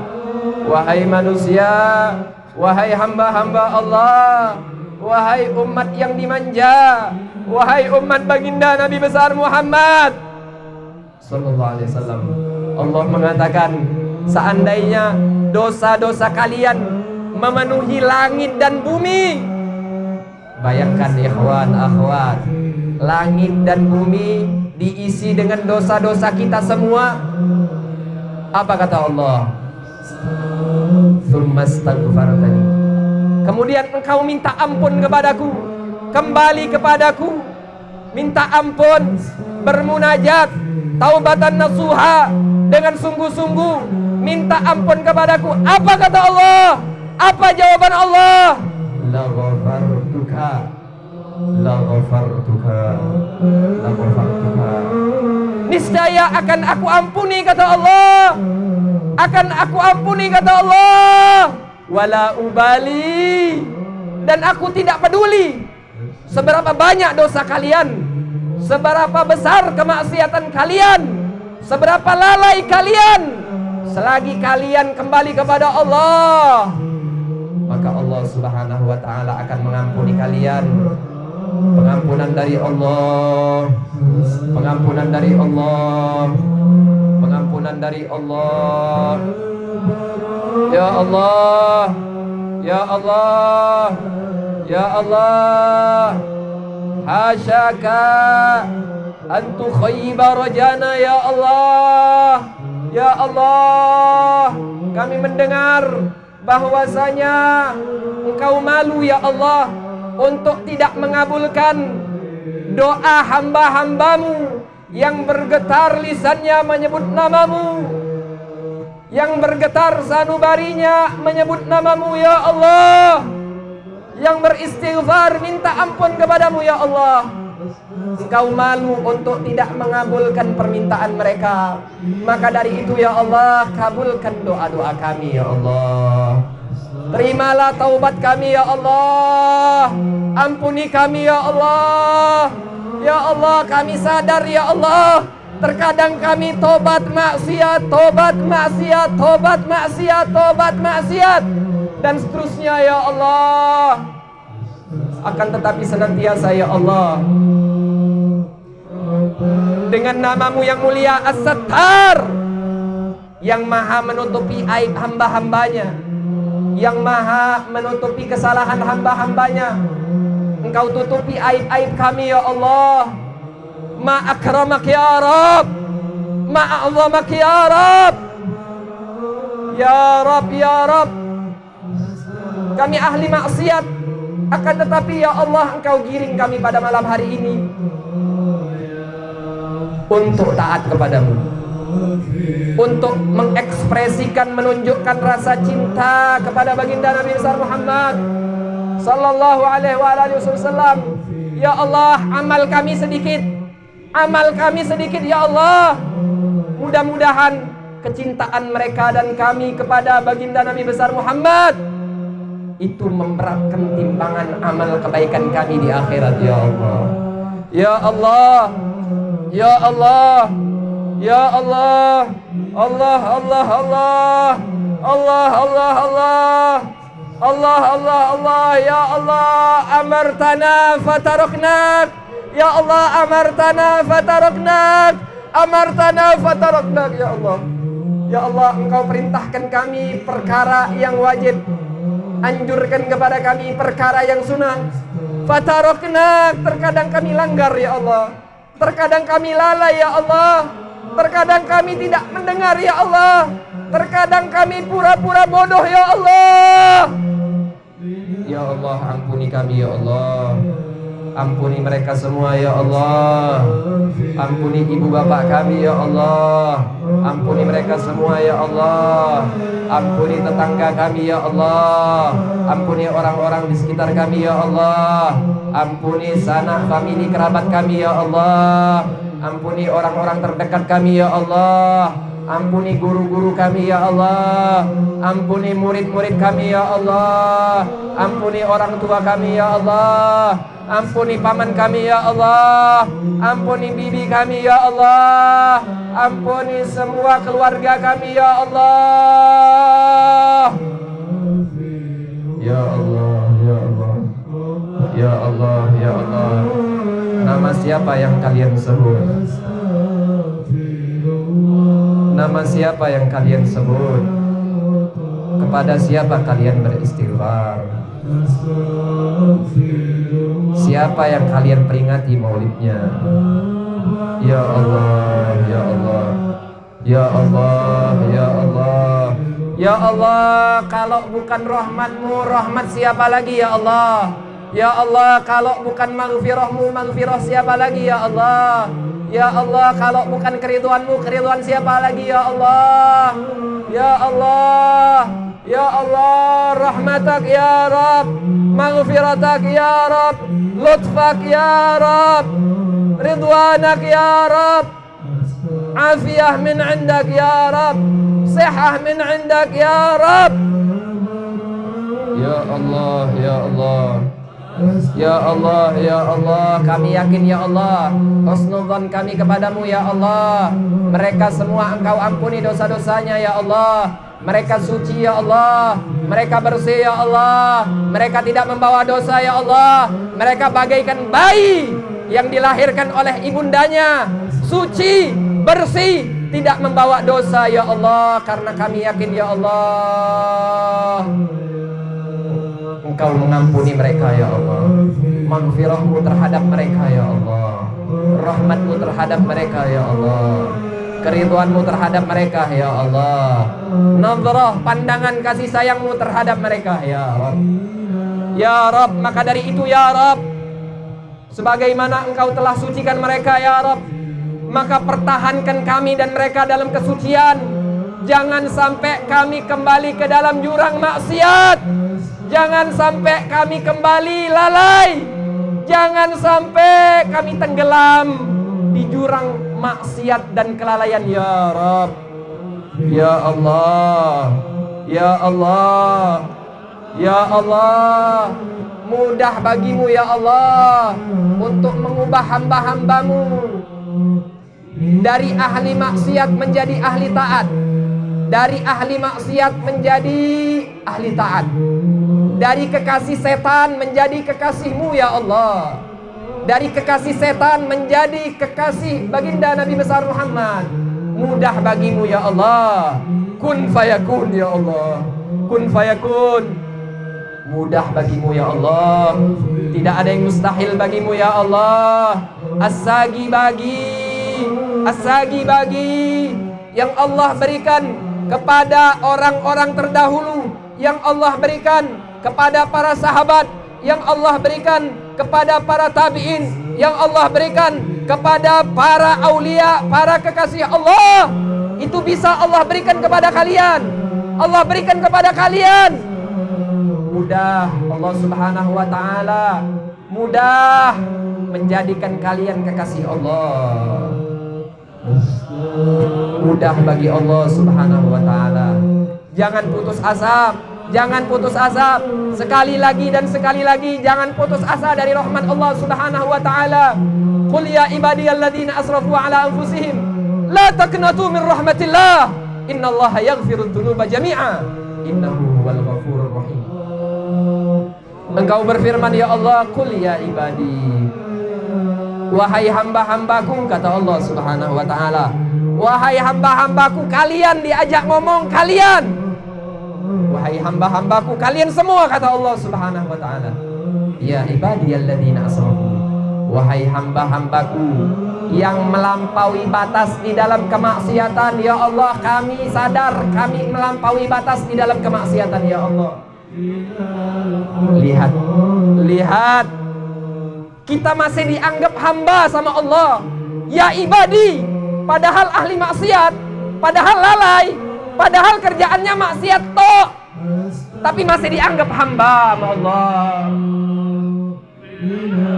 wahai manusia, wahai hamba-hamba Allah, wahai umat yang dimanja, wahai umat baginda Nabi besar Muhammad sallallahu alaihi wasallam. Allah mengatakan, seandainya dosa-dosa kalian memenuhi langit dan bumi. Bayangkan ikhwan akhwat, langit dan bumi diisi dengan dosa-dosa kita semua. Apa kata Allah? Tsummastaghfartani. Kemudian engkau minta ampun kepadaku, kembali kepadaku, minta ampun, bermunajat, taubatan nasuha, dengan sungguh-sungguh minta ampun kepadaku. Apa kata Allah? Apa jawaban Allah? Laghfartuka, laghfartuka, laghfartuka. Niscaya akan aku ampuni kata Allah. Akan aku ampuni kata Allah. Wala ubali, dan aku tidak peduli seberapa banyak dosa kalian, seberapa besar kemaksiatan kalian, seberapa lalai kalian, selagi kalian kembali kepada Allah, maka Allah subhanahu wa ta'ala akan mengampuni kalian. Pengampunan dari Allah, pengampunan dari Allah, pengampunan dari Allah. Ya Allah, ya Allah, ya Allah, hasyaka an tukhayyiba rajana ya Allah. Ya Allah, kami mendengar bahwasanya Engkau malu ya Allah untuk tidak mengabulkan doa hamba-hambamu yang bergetar lisannya menyebut namamu, yang bergetar sanubarinya menyebut namamu ya Allah, yang beristighfar minta ampun kepadamu ya Allah. Engkau malu untuk tidak mengabulkan permintaan mereka. Maka dari itu ya Allah, kabulkan doa-doa kami ya Allah. Terimalah taubat kami ya Allah. Ampuni kami ya Allah. Ya Allah, kami sadar ya Allah, terkadang kami tobat maksiat, tobat maksiat, tobat maksiat, tobat maksiat, dan seterusnya ya Allah. Akan tetapi senantiasa ya Allah, dengan namamu yang mulia As-Sattar, yang maha menutupi aib hamba-hambanya, yang maha menutupi kesalahan hamba-hambanya, Engkau tutupi aib-aib kami ya Allah. Ma akramak ya Rab, ma a'zamak ya Rab, ya Rab, ya Rab. Kami ahli maksiat, akan tetapi ya Allah Engkau giring kami pada malam hari ini untuk taat kepadamu, untuk mengekspresikan, menunjukkan rasa cinta kepada baginda Nabi besar Muhammad sallallahu alaihi wasallam. Ya Allah, amal kami sedikit, amal kami sedikit ya Allah. Mudah-mudahan kecintaan mereka dan kami kepada baginda Nabi besar Muhammad itu memberatkan timbangan amal kebaikan kami di akhirat ya Allah. Ya Allah, ya Allah, ya Allah, Allah, Allah, Allah, Allah, Allah, Allah, Allah, Allah, Allah, ya Allah, amartana fataroknak, ya Allah, amartana fataroknak, amartana fataroknak, ya Allah. Ya Allah, Engkau perintahkan kami perkara yang wajib, anjurkan kepada kami perkara yang sunnah. Fataroknak, terkadang kami langgar ya Allah. Terkadang kami lalai ya Allah. Terkadang kami tidak mendengar ya Allah. Terkadang kami pura-pura bodoh ya Allah. Ya Allah, ampuni kami ya Allah. Ampuni mereka semua ya Allah. Ampuni ibu bapak kami ya Allah. Ampuni mereka semua ya Allah. Ampuni tetangga kami ya Allah. Ampuni orang-orang di sekitar kami ya Allah. Ampuni sanak famili kerabat kami ya Allah. Ampuni orang-orang terdekat kami ya Allah. Ampuni guru-guru kami ya Allah. Ampuni murid-murid kami ya Allah. Ampuni orang tua kami ya Allah. Ampuni paman kami ya Allah. Ampuni bibi kami ya Allah. Ampuni semua keluarga kami ya Allah. Ya Allah, ya Allah. Ya Allah, ya Allah. Nama siapa yang kalian sebut? Nama siapa yang kalian sebut? Kepada siapa kalian beristighfar? Siapa yang kalian peringati maulidnya? Ya Allah, ya Allah. Ya Allah, ya Allah. Ya Allah, kalau bukan rahmat-Mu, rahmat siapa lagi ya Allah? Ya Allah, kalau bukan maghfirah-Mu, maghfirah siapa lagi ya Allah? Ya Allah, kalau bukan keriduan-Mu, keriduan siapa lagi ya Allah? Ya Allah, ya Allah, rahmatak ya Rabb, maghfiratak ya Rabb, lutfak ya Rabb, ridwanak ya Rabb, afiyah min indak ya Rabb, sihah min indak ya Rabb. Ya Allah, ya Allah. Ya Allah, ya Allah, kami yakin ya Allah, husnudzon kami kepadamu ya Allah. Mereka semua Engkau ampuni dosa-dosanya ya Allah. Mereka suci ya Allah. Mereka bersih ya Allah. Mereka tidak membawa dosa ya Allah. Mereka bagaikan bayi yang dilahirkan oleh ibundanya, suci, bersih, tidak membawa dosa ya Allah. Karena kami yakin ya Allah, Engkau mengampuni mereka ya Allah. Maghfirah-Mu terhadap mereka ya Allah. Rahmat-Mu terhadap mereka ya Allah. Keridhaan-Mu terhadap mereka ya Allah. Nazrah, pandangan kasih sayang-Mu terhadap mereka ya Rabb. Ya Rabb, maka dari itu ya Rabb, sebagaimana Engkau telah sucikan mereka ya Rabb, maka pertahankan kami dan mereka dalam kesucian. Jangan sampai kami kembali ke dalam jurang maksiat. Jangan sampai kami kembali lalai. Jangan sampai kami tenggelam di jurang maksiat dan kelalaian ya Rabb. Ya Allah, ya Allah, ya Allah, mudah bagimu ya Allah untuk mengubah hamba-hambamu dari ahli maksiat menjadi ahli taat, dari ahli maksiat menjadi ahli taat, dari kekasih setan menjadi kekasih-Mu ya Allah, dari kekasih setan menjadi kekasih baginda Nabi besar Muhammad. Mudah bagimu ya Allah. Kun fayakun ya Allah. Kun fayakun. Mudah bagimu ya Allah. Tidak ada yang mustahil bagimu ya Allah. As-sagi bagi yang Allah berikan kepada orang-orang terdahulu, yang Allah berikan kepada para sahabat, yang Allah berikan kepada para tabi'in, yang Allah berikan kepada para aulia, para kekasih Allah, itu bisa Allah berikan kepada kalian. Allah berikan kepada kalian. Mudah Allah Subhanahu wa taala, mudah menjadikan kalian kekasih Allah. Mudah bagi Allah Subhanahu wa taala. Jangan putus asa. Jangan putus asa. Sekali lagi dan sekali lagi, jangan putus asa dari rahmat Allah Subhanahu wa taala. Qul ya ibadiyalladzina asrafu ala anfusihim la taqnatu min rahmatillah. Innallaha yaghfirudz dzunuba jami'a. Innahu huwal ghafurur rahim. Engkau berfirman ya Allah, qul ya ibadi, wahai hamba-hambaku, kata Allah Subhanahu wa taala, wahai hamba-hambaku, kalian diajak ngomong, kalian. Wahai hamba-hambaku, kalian semua, kata Allah Subhanahu wa taala. Ya ibadiyalladzina asrafu, wahai hamba-hambaku yang melampaui batas di dalam kemaksiatan. Ya Allah, kami sadar kami melampaui batas di dalam kemaksiatan. Ya Allah, lihat, kita masih dianggap hamba sama Allah. Ya ibadi, padahal ahli maksiat, padahal lalai, padahal kerjaannya maksiat toh, tapi masih dianggap hamba sama Allah.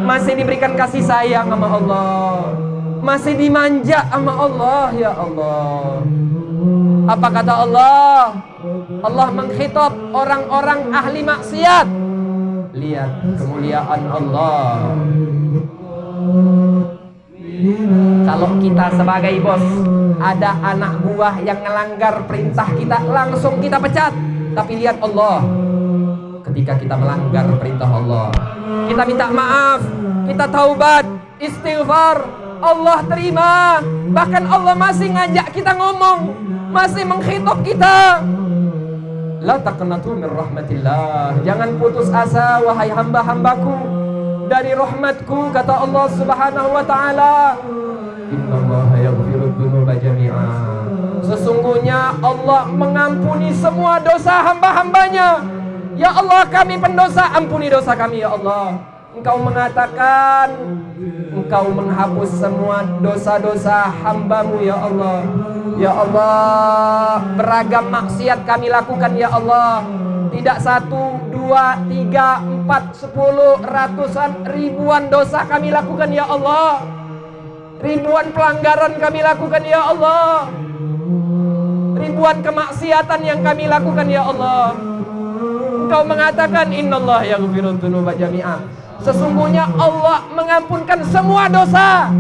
Masih diberikan kasih sayang sama Allah, masih dimanja sama Allah. Ya Allah, apa kata Allah? Allah mengkhitab orang-orang ahli maksiat. Lihat kemuliaan Allah. Kalau kita sebagai bos, ada anak buah yang melanggar perintah kita, langsung kita pecat. Tapi lihat Allah, ketika kita melanggar perintah Allah, kita minta maaf, kita taubat, istighfar, Allah terima. Bahkan Allah masih ngajak kita ngomong, masih mengkhitab kita. La taqnatu min rahmatillah. Jangan putus asa wahai hamba-hambaku dari rahmatku, kata Allah Subhanahu wa taala. Innallaha yaghfiru dzunuba jami'a. Sesungguhnya Allah mengampuni semua dosa hamba-hambanya. Ya Allah, kami pendosa, ampuni dosa kami ya Allah. Engkau mengatakan Engkau menghapus semua dosa-dosa hambamu ya Allah. Ya Allah, beragam maksiat kami lakukan ya Allah. Tidak 1, 2, 3, 4, 10, ratusan, ribuan dosa kami lakukan ya Allah. Ribuan pelanggaran kami lakukan ya Allah. Ribuan kemaksiatan yang kami lakukan ya Allah. Engkau mengatakan innallaha yaghfiru dzunuba jami'a. Sesungguhnya Allah mengampunkan semua dosa.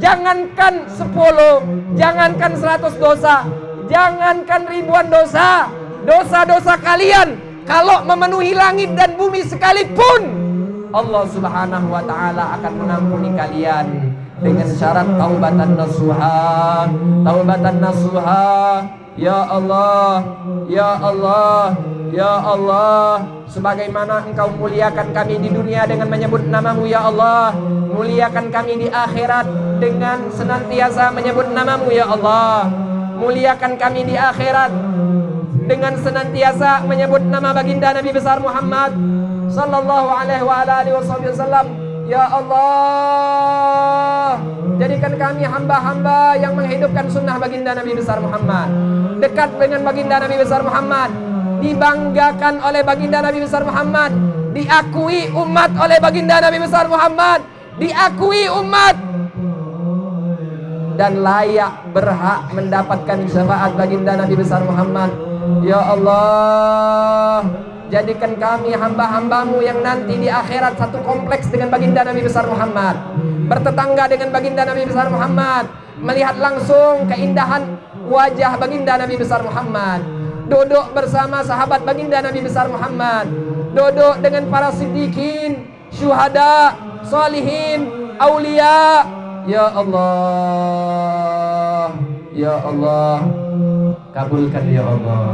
Jangankan 10, jangankan 100 dosa, jangankan ribuan dosa, dosa-dosa kalian kalau memenuhi langit dan bumi sekalipun, Allah Subhanahu wa taala akan mengampuni kalian dengan syarat taubatan nasuha. Taubatan nasuha. Ya Allah, ya Allah, ya Allah, sebagaimana Engkau muliakan kami di dunia dengan menyebut namamu ya Allah, muliakan kami di akhirat dengan senantiasa menyebut namamu ya Allah. Muliakan kami di akhirat dengan senantiasa menyebut nama baginda Nabi besar Muhammad sallallahu alaihi wa alihi wasallam. Ya Allah, jadikan kami hamba-hamba yang menghidupkan sunnah baginda Nabi besar Muhammad, dekat dengan baginda Nabi besar Muhammad, dibanggakan oleh baginda Nabi besar Muhammad, diakui umat oleh baginda Nabi besar Muhammad, diakui umat, dan layak berhak mendapatkan syafaat baginda Nabi besar Muhammad. Ya Allah, jadikan kami hamba-hambamu yang nanti di akhirat satu kompleks dengan baginda Nabi besar Muhammad, bertetangga dengan baginda Nabi besar Muhammad, melihat langsung keindahan wajah baginda Nabi besar Muhammad, duduk bersama sahabat baginda Nabi besar Muhammad, duduk dengan para siddiqin, syuhada, salihin, aulia. Ya Allah, ya Allah, kabulkan ya Allah,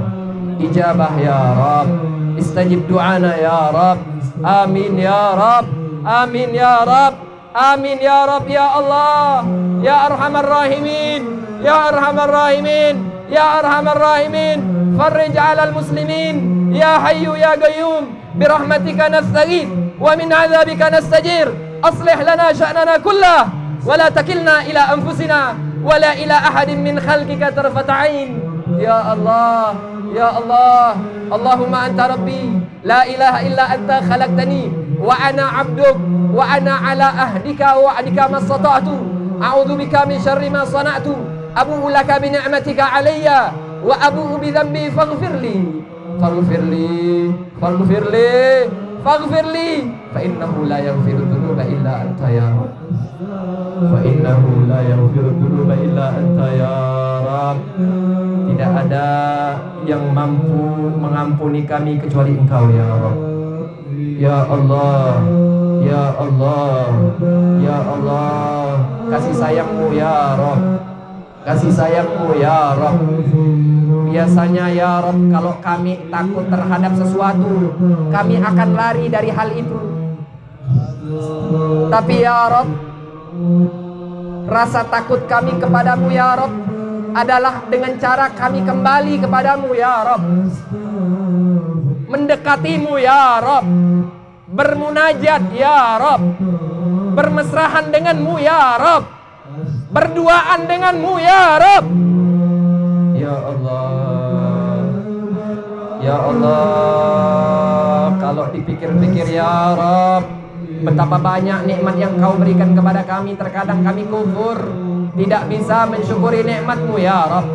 ijabah ya Rabb, istajib du'ana ya Rabb, amin ya Rabb, amin ya Rabb, amin ya Rabb, ya Allah, ya Arhamar Rahimin, ya Arhamar Rahimin, ya Arhamar Rahimin, farrij 'alal muslimin, ya Hayyu ya Qayyum, birahmatika nastaghith wa min 'adzabika nastajir, aslih lana sya'nana kullah wa la takilna ila anfusina wa la ila ahadin min khalqika tarfata 'ain. Ya Allah, ya Allah, Allahumma anta rabbi, la ilaha illa anta khalaqtani wa ana 'abduk wa ana 'ala ahdika wa wa'dika mastata'tu, a'udzu bika min syarri ma sana'tu, abu'u laka bi ni'matika 'alayya wa abu'u bi dhanbi faghfirli faghfirli faghfirli faghfirli fa innahu la yaghfiru dhunuba illa anta ya Rabb, fa innahu la yaghfiru dhunuba illa anta ya Rabb. Tidak ada yang mampu mengampuni kami kecuali Engkau ya Rabb. Ya Allah, ya Allah, ya Allah, kasih sayangmu ya Rabb, kasih sayangmu ya Rabb. Biasanya ya Rabb, kalau kami takut terhadap sesuatu, kami akan lari dari hal itu. Tapi ya Rabb, Rasa takut kami kepadamu ya Rabb adalah dengan cara kami kembali kepadamu ya Rabb, mendekatimu ya Rabb, bermunajat ya Rabb, bermesrahan denganmu ya Rabb, berduaan denganmu ya Rabb. Ya Allah, ya Allah, kalau dipikir-pikir ya Rabb, betapa banyak nikmat yang kau berikan kepada kami. Terkadang kami kufur, tidak bisa mensyukuri nikmatmu ya Rabb.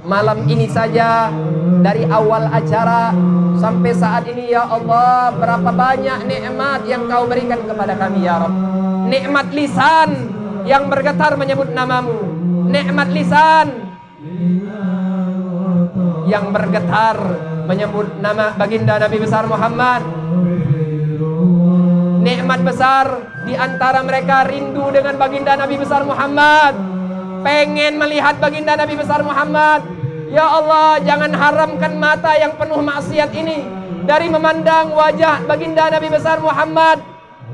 Malam ini saja, dari awal acara sampai saat ini ya Allah, berapa banyak nikmat yang kau berikan kepada kami ya Rabb. Nikmat lisan yang bergetar menyebut namamu, nikmat lisan yang bergetar menyebut nama baginda Nabi besar Muhammad. Nikmat besar di antara mereka rindu dengan baginda Nabi besar Muhammad, pengen melihat baginda Nabi besar Muhammad. Ya Allah, jangan haramkan mata yang penuh maksiat ini dari memandang wajah baginda Nabi besar Muhammad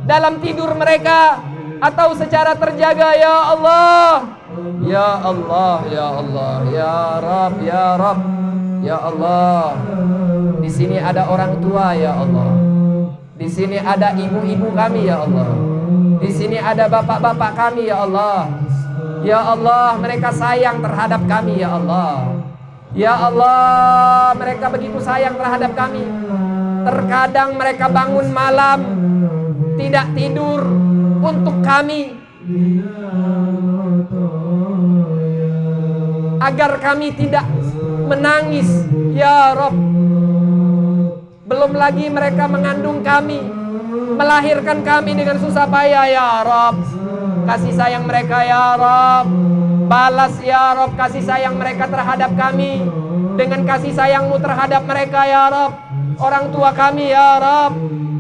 dalam tidur mereka atau secara terjaga ya Allah. Ya Allah, ya Allah, ya Rabb, ya Rabb, ya Allah. Di sini ada orang tua ya Allah. Di sini ada ibu-ibu kami ya Allah. Di sini ada bapak-bapak kami ya Allah. Ya Allah, mereka sayang terhadap kami ya Allah. Ya Allah, mereka begitu sayang terhadap kami. Terkadang mereka bangun malam tidak tidur untuk kami, agar kami tidak menangis ya Rabb. Belum lagi mereka mengandung kami, melahirkan kami dengan susah payah ya Rabb. Kasih sayang mereka ya Rabb, balas ya Rabb kasih sayang mereka terhadap kami dengan kasih sayangmu terhadap mereka ya Rabb. Orang tua kami ya Rabb,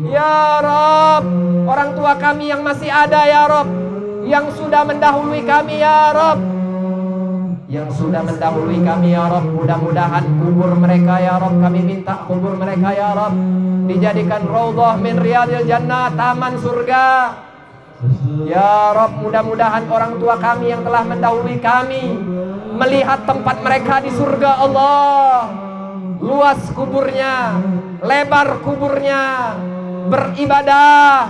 ya Rabb, orang tua kami yang masih ada ya Rabb, yang sudah mendahului kami ya Rabb, yang sudah mendahului kami ya Rabb. Mudah-mudahan kubur mereka ya Rabb, kami minta kubur mereka ya Rabb dijadikan raudhah min riyadil jannah, taman surga ya Rabb. Mudah-mudahan orang tua kami yang telah mendahului kami melihat tempat mereka di surga Allah, luas kuburnya, lebar kuburnya, beribadah,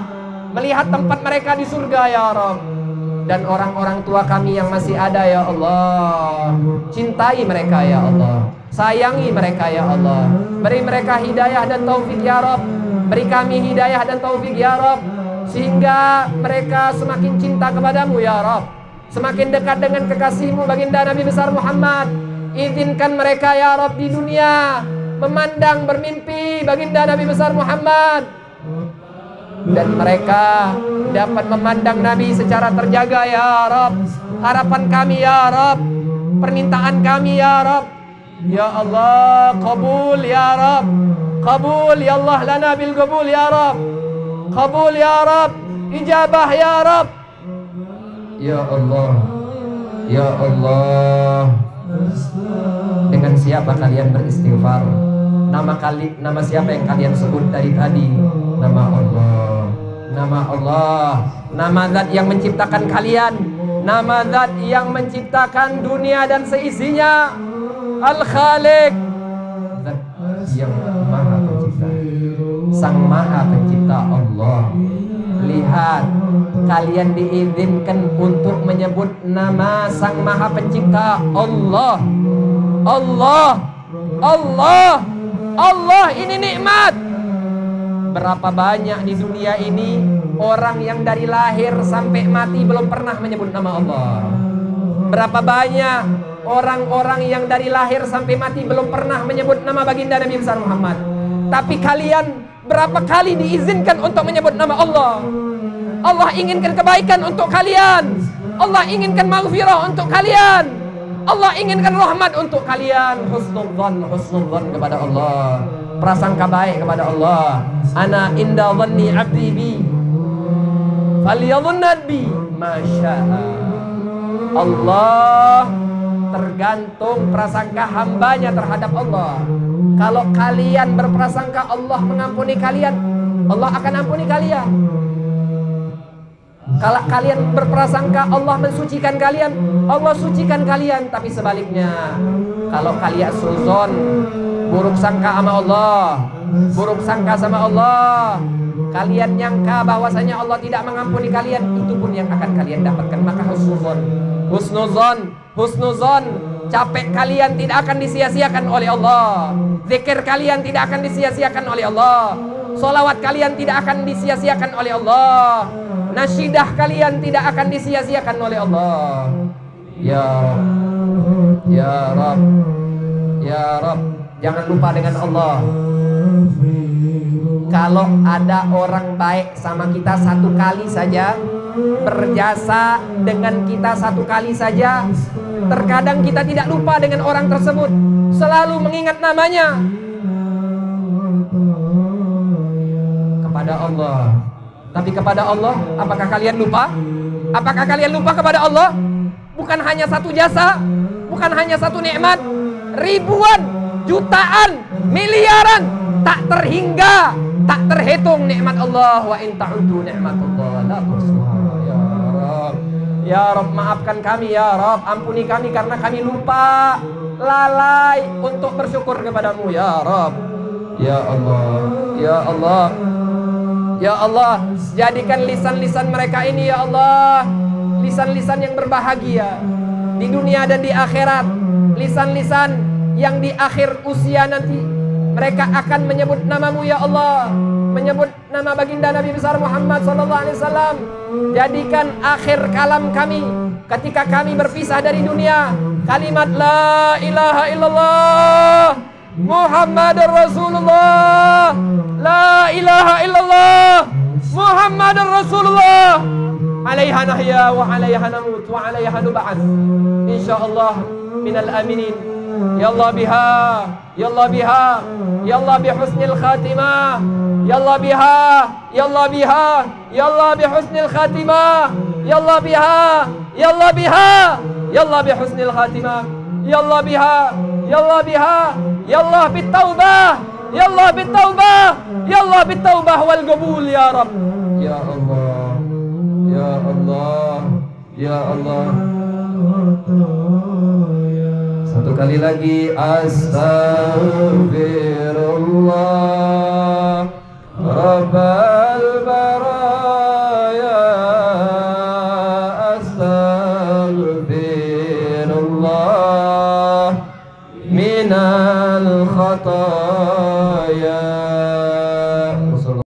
melihat tempat mereka di surga ya Rabb. Dan orang-orang tua kami yang masih ada ya Allah, cintai mereka ya Allah, sayangi mereka ya Allah, beri mereka hidayah dan taufik ya Rabb. Beri kami hidayah dan taufik ya Rabb, sehingga mereka semakin cinta kepadamu ya Rabb, semakin dekat dengan kekasihmu baginda Nabi besar Muhammad. Izinkan mereka ya Rabb di dunia memandang, bermimpi baginda Nabi besar Muhammad, dan mereka dapat memandang Nabi secara terjaga ya Rabb. Harapan kami ya Rabb, permintaan kami ya Rabb, ya Allah, qabul ya Rabb, qabul ya Allah lana bil qabul ya Rabb, qabul ya Rabb, ijabah ya Rabb. Ya Allah, ya Allah. Dengan siapa kalian beristighfar? Nama siapa yang kalian sebut dari tadi? Nama Allah, nama Allah, nama zat yang menciptakan kalian, nama zat yang menciptakan dunia dan seisinya, Al-Khaliq, zat yang maha pencipta, sang maha pencipta Allah. Lihat, kalian diizinkan untuk menyebut nama sang maha pencipta Allah. Allah, Allah, Allah, ini nikmat. Berapa banyak di dunia ini orang yang dari lahir sampai mati belum pernah menyebut nama Allah. Berapa banyak orang-orang yang dari lahir sampai mati belum pernah menyebut nama baginda Nabi besar Muhammad. Tapi kalian berapa kali diizinkan untuk menyebut nama Allah. Allah inginkan kebaikan untuk kalian, Allah inginkan maghfirah untuk kalian, Allah inginkan rahmat untuk kalian. Husnudzan kepada Allah, prasangka baik kepada Allah. Ana inda dhanni abdi bi falyadhunna bi masya'a. Allah tergantung prasangka hambanya terhadap Allah. Kalau kalian berprasangka Allah mengampuni kalian, Allah akan ampuni kalian. Kalau kalian berprasangka Allah mensucikan kalian, Allah sucikan kalian. Tapi sebaliknya, kalau kalian suzon, buruk sangka sama Allah, buruk sangka sama Allah, kalian nyangka bahwasanya Allah tidak mengampuni kalian, itu pun yang akan kalian dapatkan. Maka husnuzon, husnuzon, husnuzon. Capek kalian tidak akan disia-siakan oleh Allah. Zikir kalian tidak akan disia-siakan oleh Allah. Solawat kalian tidak akan disia-siakan oleh Allah. Nasyidah kalian tidak akan disia-siakan oleh Allah. Ya Rabb, Ya Rabb, Ya Rabb. Jangan lupa dengan Allah. Kalau ada orang baik sama kita satu kali saja, berjasa dengan kita satu kali saja, terkadang kita tidak lupa dengan orang tersebut, selalu mengingat namanya. Kepada Allah. Tapi kepada Allah, apakah kalian lupa? Apakah kalian lupa kepada Allah? Bukan hanya satu jasa, bukan hanya satu nikmat, ribuan, jutaan, miliaran, tak terhingga, tak terhitung nikmat Allah. Wa in ta'udu nikmatullah la tuhsuha. Ya Rabb, Ya Rabb, maafkan kami ya Rabb, ampuni kami karena kami lupa, lalai untuk bersyukur kepadamu ya Rabb. Ya Allah, ya Allah, ya Allah, jadikan lisan-lisan mereka ini ya Allah, lisan-lisan yang berbahagia di dunia dan di akhirat, lisan-lisan yang di akhir usia nanti mereka akan menyebut namamu ya Allah, menyebut nama baginda Nabi besar Muhammad SAW. Jadikan akhir kalam kami ketika kami berpisah dari dunia kalimat la ilaha illallah Muhammadur Rasulullah, la ilaha illallah Muhammadur Rasulullah, alaiha nahya wa alaiha namut wa alaiha nub'ats insyaallah minal aminin. Ya Allah biha, ya Allah biha, ya Allah bihusnil khatimah, ya Allah biha, ya Allah biha, ya Allah bihusnil khatimah, ya Allah biha, ya Allah biha, ya Allah bihusnil khatimah, ya Allah biha, ya Allah biha, ya Allah bitaubah, ya Allah bitaubah, ya Allah bitaubah wal qabul ya Rabb. Ya Allah, ya Allah, ya Allah. Satu kali lagi, astaghfirullah Rabbana